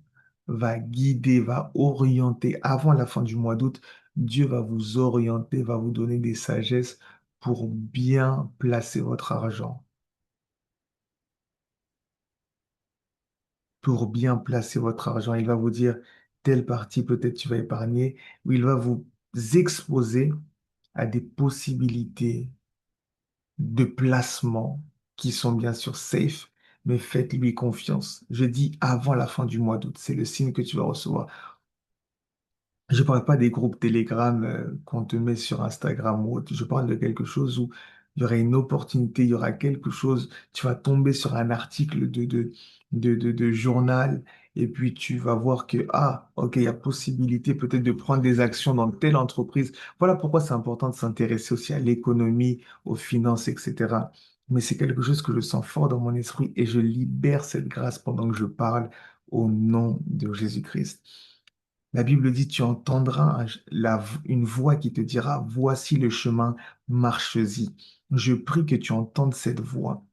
va guider, va orienter. Avant la fin du mois d'août, Dieu va vous orienter, va vous donner des sagesses pour bien placer votre argent. Pour bien placer votre argent. Il va vous dire, telle partie peut-être tu vas épargner, ou il va vous exposer à des possibilités de placement qui sont bien sûr safe, mais faites-lui confiance. Je dis avant la fin du mois d'août, c'est le signe que tu vas recevoir. Je ne parle pas des groupes Telegram qu'on te met sur Instagram ou autre. Je parle de quelque chose où il y aura une opportunité, il y aura quelque chose. Tu vas tomber sur un article de journal et puis tu vas voir que, ok, il y a possibilité peut-être de prendre des actions dans telle entreprise. Voilà pourquoi c'est important de s'intéresser aussi à l'économie, aux finances, etc. Mais c'est quelque chose que je sens fort dans mon esprit et je libère cette grâce pendant que je parle au nom de Jésus-Christ. La Bible dit, tu entendras une voix qui te dira, voici le chemin, marche-y. Je prie que tu entendes cette voix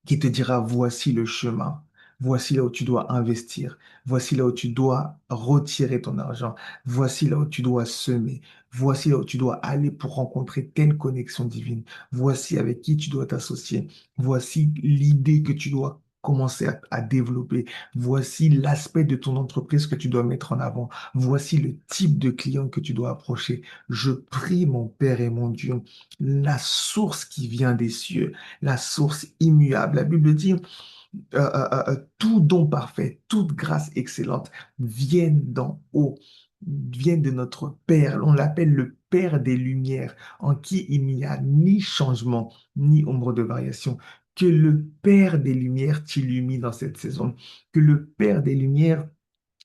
qui te dira, voici le chemin, voici là où tu dois investir, voici là où tu dois retirer ton argent, voici là où tu dois semer, voici là où tu dois aller pour rencontrer telle connexion divine, voici avec qui tu dois t'associer, voici l'idée que tu dois commencer à développer. Voici l'aspect de ton entreprise que tu dois mettre en avant. Voici le type de client que tu dois approcher. Je prie, mon Père et mon Dieu, la source qui vient des cieux, la source immuable. La Bible dit, tout don parfait, toute grâce excellente viennent d'en haut, viennent de notre Père. On l'appelle le Père des Lumières, en qui il n'y a ni changement, ni ombre de variation. Que le Père des Lumières t'illumine dans cette saison. Que le Père des Lumières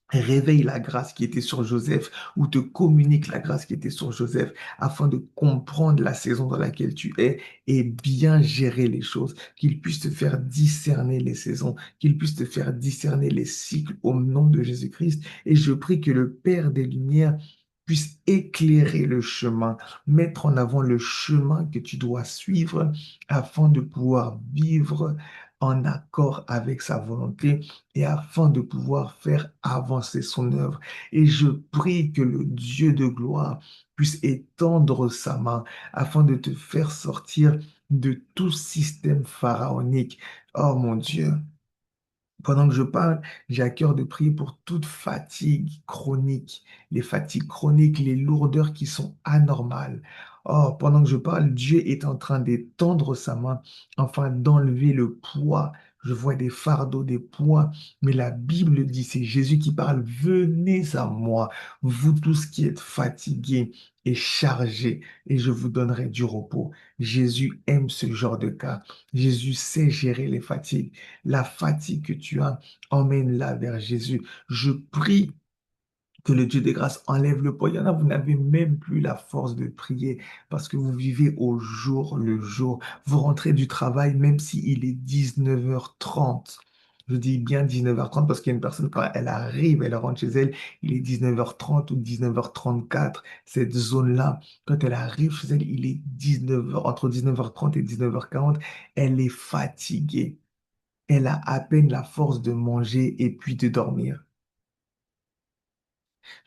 réveille la grâce qui était sur Joseph ou te communique la grâce qui était sur Joseph afin de comprendre la saison dans laquelle tu es et bien gérer les choses, qu'il puisse te faire discerner les saisons, qu'il puisse te faire discerner les cycles au nom de Jésus-Christ. Et je prie que le Père des Lumières puisse éclairer le chemin, mettre en avant le chemin que tu dois suivre afin de pouvoir vivre en accord avec sa volonté et afin de pouvoir faire avancer son œuvre. Et je prie que le Dieu de gloire puisse étendre sa main afin de te faire sortir de tout système pharaonique. Oh mon Dieu, pendant que je parle, j'ai à cœur de prier pour toute fatigue chronique, les fatigues chroniques, les lourdeurs qui sont anormales. Oh, pendant que je parle, Dieu est en train d'étendre sa main afin d'enlever le poids. Je vois des fardeaux, des poids, mais la Bible dit, c'est Jésus qui parle, venez à moi, vous tous qui êtes fatigués et chargés, et je vous donnerai du repos. Jésus aime ce genre de cas. Jésus sait gérer les fatigues. La fatigue que tu as, emmène-la vers Jésus. Je prie que le Dieu de grâce enlève le poids. Il y en a, vous n'avez même plus la force de prier parce que vous vivez au jour le jour. Vous rentrez du travail même s'il est 19h30. Je dis bien 19h30 parce qu'il y a une personne, quand elle arrive, elle rentre chez elle, il est 19h30 ou 19h34. Cette zone-là, quand elle arrive chez elle, il est 19h, entre 19h30 et 19h40. Elle est fatiguée. Elle a à peine la force de manger et puis de dormir.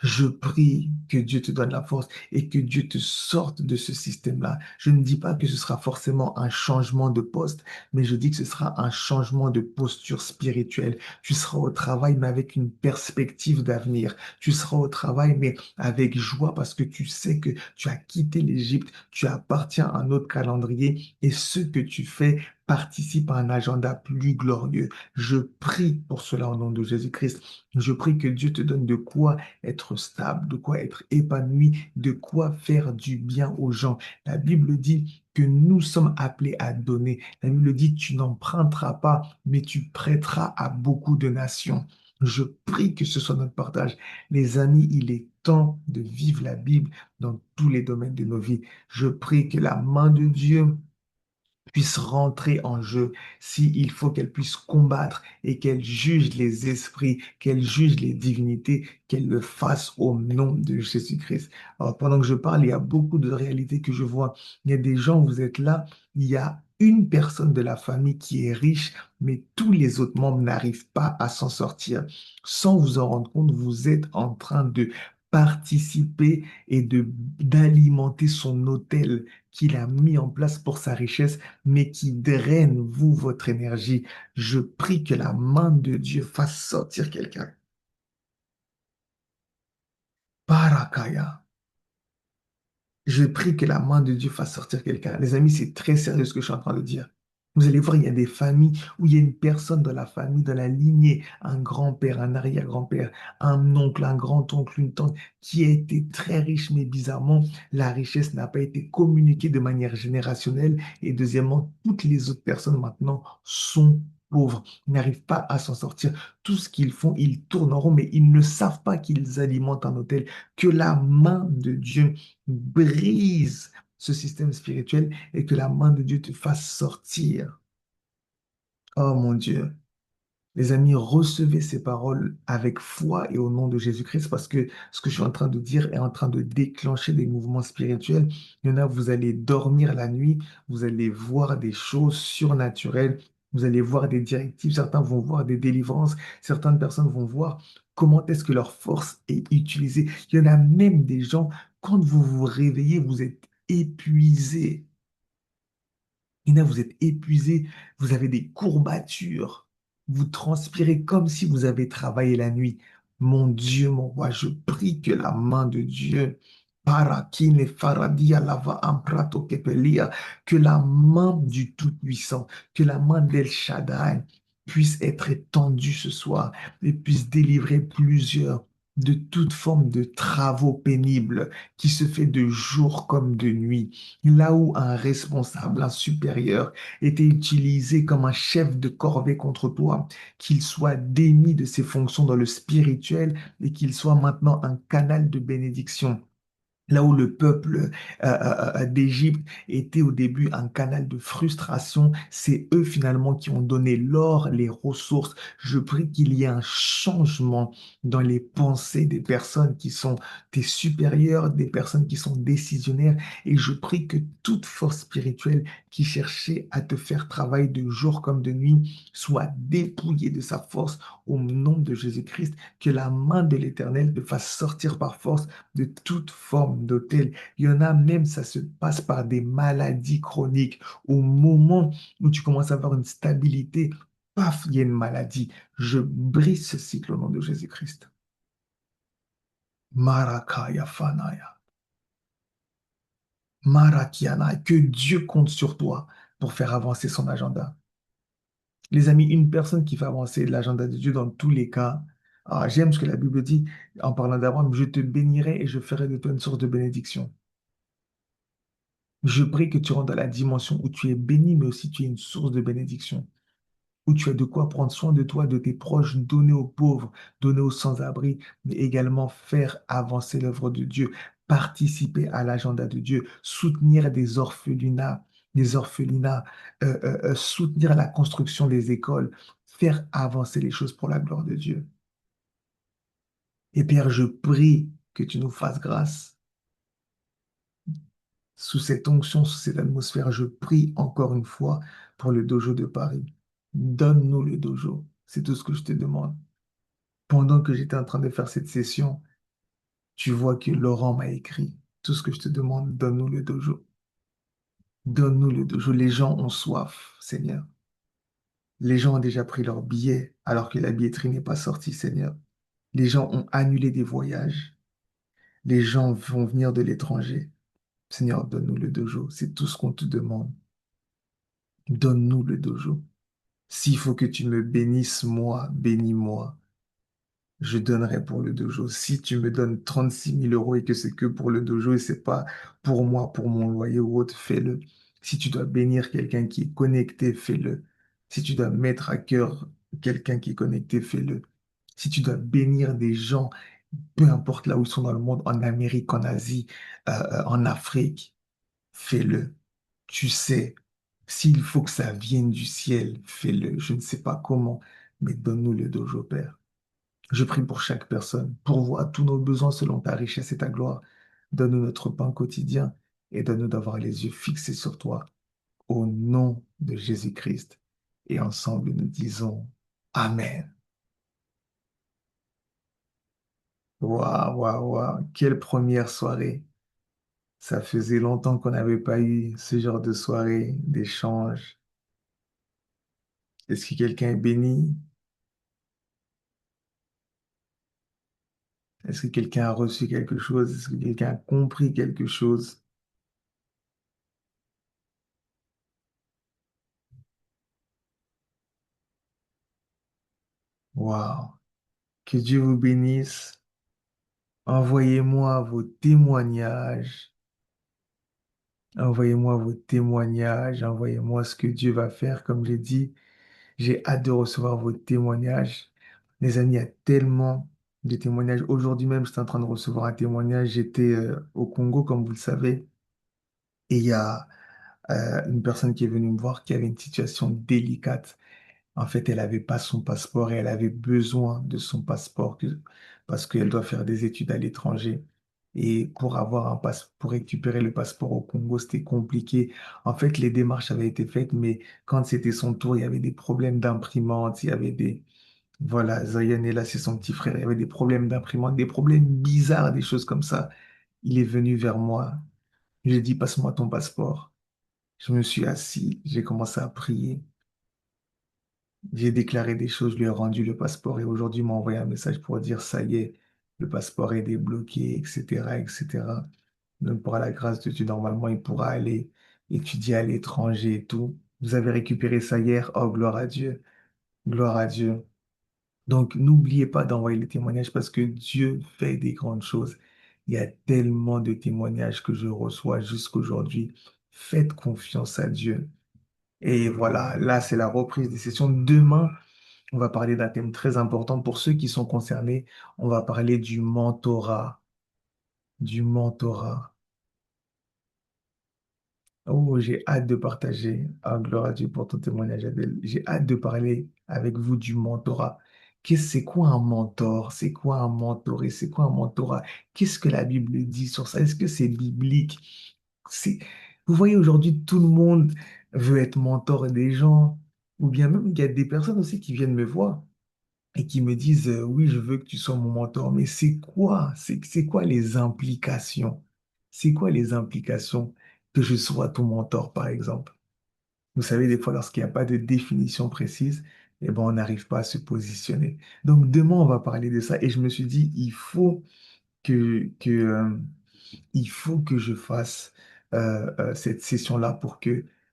Je prie que Dieu te donne la force et que Dieu te sorte de ce système-là. Je ne dis pas que ce sera forcément un changement de poste, mais je dis que ce sera un changement de posture spirituelle. Tu seras au travail, mais avec une perspective d'avenir. Tu seras au travail, mais avec joie parce que tu sais que tu as quitté l'Égypte, tu appartiens à un autre calendrier et ce que tu fais participe à un agenda plus glorieux. Je prie pour cela au nom de Jésus-Christ. Je prie que Dieu te donne de quoi être stable, de quoi être épanoui, de quoi faire du bien aux gens. La Bible dit que nous sommes appelés à donner. La Bible dit, tu n'emprunteras pas, mais tu prêteras à beaucoup de nations. Je prie que ce soit notre partage. Les amis, il est temps de vivre la Bible dans tous les domaines de nos vies. Je prie que la main de Dieu puisse rentrer en jeu, s'il faut qu'elle puisse combattre et qu'elle juge les esprits, qu'elle juge les divinités, qu'elle le fasse au nom de Jésus-Christ. Alors, pendant que je parle, il y a beaucoup de réalités que je vois. Il y a des gens, vous êtes là, il y a une personne de la famille qui est riche, mais tous les autres membres n'arrivent pas à s'en sortir. Sans vous en rendre compte, vous êtes en train de participer et de d'alimenter son hôtel qu'il a mis en place pour sa richesse mais qui draine, vous, votre énergie. Je prie que la main de Dieu fasse sortir quelqu'un. Parakaya. Je prie que la main de Dieu fasse sortir quelqu'un. Les amis, c'est très sérieux ce que je suis en train de dire. Vous allez voir, il y a des familles où il y a une personne dans la famille, dans la lignée, un grand-père, un arrière-grand-père, un oncle, un grand-oncle, une tante, qui a été très riche, mais bizarrement, la richesse n'a pas été communiquée de manière générationnelle. Et deuxièmement, toutes les autres personnes maintenant sont pauvres, n'arrivent pas à s'en sortir. Tout ce qu'ils font, ils tournent en rond, mais ils ne savent pas qu'ils alimentent un hôtel. Que la main de Dieu brise ce système spirituel et que la main de Dieu te fasse sortir. Oh mon Dieu. Les amis, recevez ces paroles avec foi et au nom de Jésus-Christ parce que ce que je suis en train de dire est en train de déclencher des mouvements spirituels. Il y en a, vous allez dormir la nuit, vous allez voir des choses surnaturelles, vous allez voir des directives, certains vont voir des délivrances, certaines personnes vont voir comment est-ce que leur force est utilisée. Il y en a même des gens, quand vous vous réveillez, vous êtes épuisés. Il y en a, vous êtes épuisés, vous avez des courbatures. Vous transpirez comme si vous avez travaillé la nuit. Mon Dieu, mon roi, je prie que la main de Dieu, Parakine Faradia Lava Amprato Kepelia, que la main du Tout-Puissant, que la main d'El Shaddai puisse être étendue ce soir et puisse délivrer plusieurs de toute forme de travaux pénibles qui se fait de jour comme de nuit. Là où un responsable, un supérieur, était utilisé comme un chef de corvée contre toi, qu'il soit démis de ses fonctions dans le spirituel et qu'il soit maintenant un canal de bénédiction. Là où le peuple d'Égypte était au début un canal de frustration, c'est eux finalement qui ont donné l'or, les ressources. Je prie qu'il y ait un changement dans les pensées des personnes qui sont tes supérieurs, des personnes qui sont décisionnaires. Et je prie que toute force spirituelle qui cherchait à te faire travailler de jour comme de nuit soit dépouillée de sa force au nom de Jésus-Christ. Que la main de l'Éternel te fasse sortir par force de toute forme d'autel. Il y en a même, ça se passe par des maladies chroniques. Au moment où tu commences à avoir une stabilité, paf, il y a une maladie. Je brise ce cycle au nom de Jésus-Christ. Marakaya Fanaya. Marakiana. Que Dieu compte sur toi pour faire avancer son agenda. Les amis, une personne qui fait avancer l'agenda de Dieu dans tous les cas, j'aime ce que la Bible dit en parlant d'Abraham, je te bénirai et je ferai de toi une source de bénédiction. Je prie que tu rentres dans la dimension où tu es béni, mais aussi tu es une source de bénédiction, où tu as de quoi prendre soin de toi, de tes proches, donner aux pauvres, donner aux sans-abri, mais également faire avancer l'œuvre de Dieu, participer à l'agenda de Dieu, soutenir des orphelinats, soutenir la construction des écoles, faire avancer les choses pour la gloire de Dieu. Et Père, je prie que tu nous fasses grâce sous cette onction, sous cette atmosphère, je prie encore une fois pour le dojo de Paris. Donne-nous le dojo. C'est tout ce que je te demande. Pendant que j'étais en train de faire cette session, tu vois que Laurent m'a écrit. Tout ce que je te demande, donne-nous le dojo. Donne-nous le dojo. Les gens ont soif, Seigneur. Les gens ont déjà pris leur billet alors que la billetterie n'est pas sortie, Seigneur. Les gens ont annulé des voyages. Les gens vont venir de l'étranger. Seigneur, donne-nous le dojo. C'est tout ce qu'on te demande. Donne-nous le dojo. S'il faut que tu me bénisses, moi, bénis-moi. Je donnerai pour le dojo. Si tu me donnes 36 000 € et que c'est que pour le dojo et c'est pas pour moi, pour mon loyer ou autre, fais-le. Si tu dois bénir quelqu'un qui est connecté, fais-le. Si tu dois mettre à cœur quelqu'un qui est connecté, fais-le. Si tu dois bénir des gens, peu importe là où ils sont dans le monde, en Amérique, en Asie, en Afrique, fais-le. Tu sais, s'il faut que ça vienne du ciel, fais-le. Je ne sais pas comment, mais donne-nous le dojo, Père. Je prie pour chaque personne, pourvois tous nos besoins selon ta richesse et ta gloire. Donne-nous notre pain quotidien et donne-nous d'avoir les yeux fixés sur toi. Au nom de Jésus-Christ. Et ensemble, nous disons Amen. Waouh, waouh, waouh. Quelle première soirée. Ça faisait longtemps qu'on n'avait pas eu ce genre de soirée, d'échange. Est-ce que quelqu'un est béni? Est-ce que quelqu'un a reçu quelque chose? Est-ce que quelqu'un a compris quelque chose? Waouh! Que Dieu vous bénisse. Envoyez-moi vos témoignages. Envoyez-moi vos témoignages. Envoyez-moi ce que Dieu va faire. Comme j'ai dit, j'ai hâte de recevoir vos témoignages. Les amis, il y a tellement de témoignages. Aujourd'hui même, j'étais en train de recevoir un témoignage. J'étais au Congo, comme vous le savez. Et il y a une personne qui est venue me voir qui avait une situation délicate. En fait, elle n'avait pas son passeport et elle avait besoin de son passeport parce qu'elle doit faire des études à l'étranger. Et pour avoir pour récupérer le passeport au Congo, c'était compliqué. En fait, les démarches avaient été faites, mais quand c'était son tour, il y avait des problèmes d'imprimante, il y avait voilà, Zayan est là, c'est son petit frère, il y avait des problèmes d'imprimante, des problèmes bizarres, des choses comme ça. Il est venu vers moi. Je lui ai dit, passe-moi ton passeport. Je me suis assis, j'ai commencé à prier. J'ai déclaré des choses, je lui ai rendu le passeport et aujourd'hui, il m'a envoyé un message pour dire, ça y est, le passeport est débloqué, etc., etc. Donc, par la grâce de Dieu, normalement, il pourra aller étudier à l'étranger et tout. Vous avez récupéré ça hier. Oh, gloire à Dieu. Gloire à Dieu. Donc, n'oubliez pas d'envoyer les témoignages parce que Dieu fait des grandes choses. Il y a tellement de témoignages que je reçois jusqu'aujourd'hui. Faites confiance à Dieu. Et voilà, là, c'est la reprise des sessions. Demain, on va parler d'un thème très important pour ceux qui sont concernés. On va parler du mentorat. Du mentorat. Oh, j'ai hâte de partager. Ah, gloire à Dieu pour ton témoignage, Adèle. J'ai hâte de parler avec vous du mentorat. C'est quoi un mentor? C'est quoi un mentoré? C'est quoi un mentorat? Qu'est-ce que la Bible dit sur ça? Est-ce que c'est biblique? C'est... Vous voyez, aujourd'hui, tout le monde veut être mentor des gens. Ou bien même, il y a des personnes aussi qui viennent me voir et qui me disent, oui, je veux que tu sois mon mentor, mais c'est quoi? C'est quoi les implications? C'est quoi les implications que je sois ton mentor, par exemple? Vous savez, des fois, lorsqu'il n'y a pas de définition précise, eh ben, on n'arrive pas à se positionner. Donc, demain, on va parler de ça et je me suis dit, que il faut que je fasse cette session-là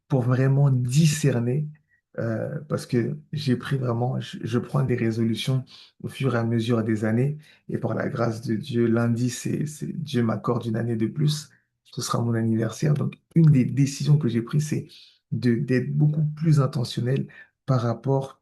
pour vraiment discerner, parce que j'ai pris vraiment, je prends des résolutions au fur et à mesure des années, et par la grâce de Dieu, lundi, Dieu m'accorde une année de plus, ce sera mon anniversaire. Donc, une des décisions que j'ai prises, c'est d'être beaucoup plus intentionnel par rapport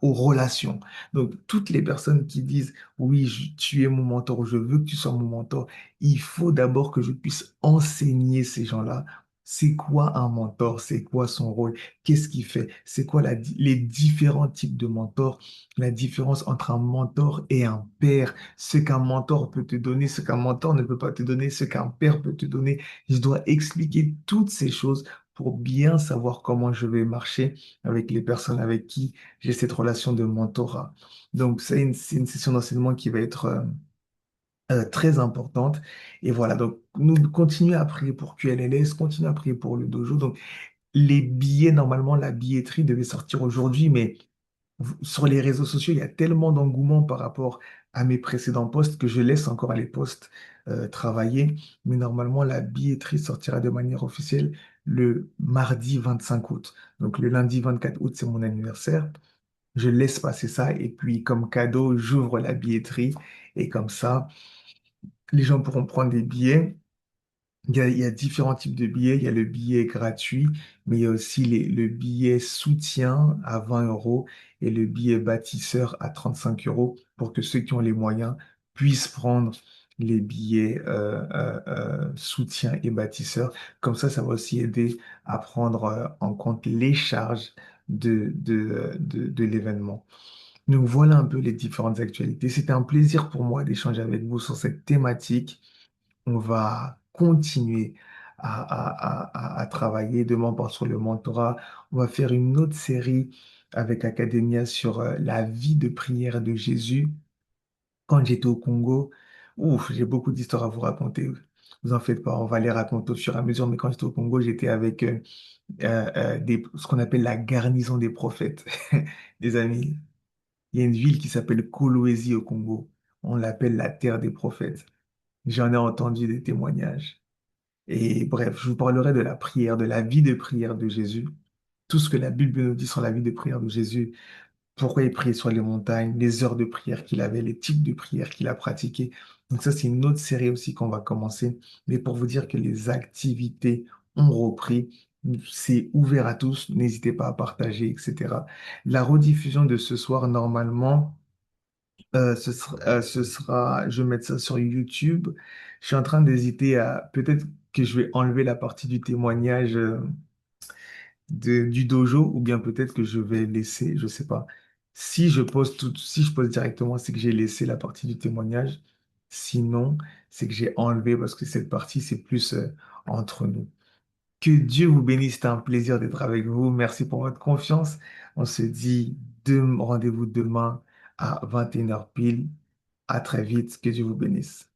aux relations. Donc, toutes les personnes qui disent, oui, tu es mon mentor, je veux que tu sois mon mentor, il faut d'abord que je puisse enseigner ces gens-là. C'est quoi un mentor? C'est quoi son rôle? Qu'est-ce qu'il fait? C'est quoi les différents types de mentors? La différence entre un mentor et un père? Ce qu'un mentor peut te donner, ce qu'un mentor ne peut pas te donner, ce qu'un père peut te donner. Je dois expliquer toutes ces choses pour bien savoir comment je vais marcher avec les personnes avec qui j'ai cette relation de mentorat. Donc, c'est une session d'enseignement qui va être très importante. Et voilà, donc, nous continuons à prier pour QLLS, continuons à prier pour le dojo. Donc, les billets, normalement, la billetterie devait sortir aujourd'hui, mais sur les réseaux sociaux, il y a tellement d'engouement par rapport à mes précédents posts que je laisse encore les posts travailler. Mais normalement, la billetterie sortira de manière officielle le mardi 25 août. Donc le lundi 24 août, c'est mon anniversaire. Je laisse passer ça et puis comme cadeau, j'ouvre la billetterie et comme ça, les gens pourront prendre des billets. Il y a différents types de billets. Il y a le billet gratuit, mais il y a aussi le billet soutien à 20 euros et le billet bâtisseur à 35 euros pour que ceux qui ont les moyens puissent prendre les billets soutien et bâtisseur. Comme ça va aussi aider à prendre en compte les charges de l'événement. Donc voilà un peu les différentes actualités. C'était un plaisir pour moi d'échanger avec vous sur cette thématique. On va continuer à travailler. Demain, on part sur le mentorat. On va faire une autre série avec Academia sur la vie de prière de Jésus. Quand j'étais au Congo, ouf, j'ai beaucoup d'histoires à vous raconter. Vous en faites pas, on va les raconter au fur et à mesure. Mais quand j'étais au Congo, j'étais avec ce qu'on appelle la garnison des prophètes. Les amis, il y a une ville qui s'appelle Kolwezi au Congo. On l'appelle la terre des prophètes. J'en ai entendu des témoignages. Et bref, je vous parlerai de la prière, de la vie de prière de Jésus, tout ce que la Bible nous dit sur la vie de prière de Jésus, pourquoi il priait sur les montagnes, les heures de prière qu'il avait, les types de prière qu'il a pratiquées. Donc ça, c'est une autre série aussi qu'on va commencer. Mais pour vous dire que les activités ont repris, c'est ouvert à tous, n'hésitez pas à partager, etc. La rediffusion de ce soir, normalement, je vais mettre ça sur YouTube. Je suis en train d'hésiter à, peut-être que je vais enlever la partie du témoignage du dojo, ou bien peut-être que je vais laisser, je sais pas. Si je poste directement, c'est que j'ai laissé la partie du témoignage. Sinon, c'est que j'ai enlevé parce que cette partie, c'est plus entre nous. Que Dieu vous bénisse, c'était un plaisir d'être avec vous. Merci pour votre confiance. On se dit rendez-vous demain à 21 heures pile. À très vite. Que Dieu vous bénisse.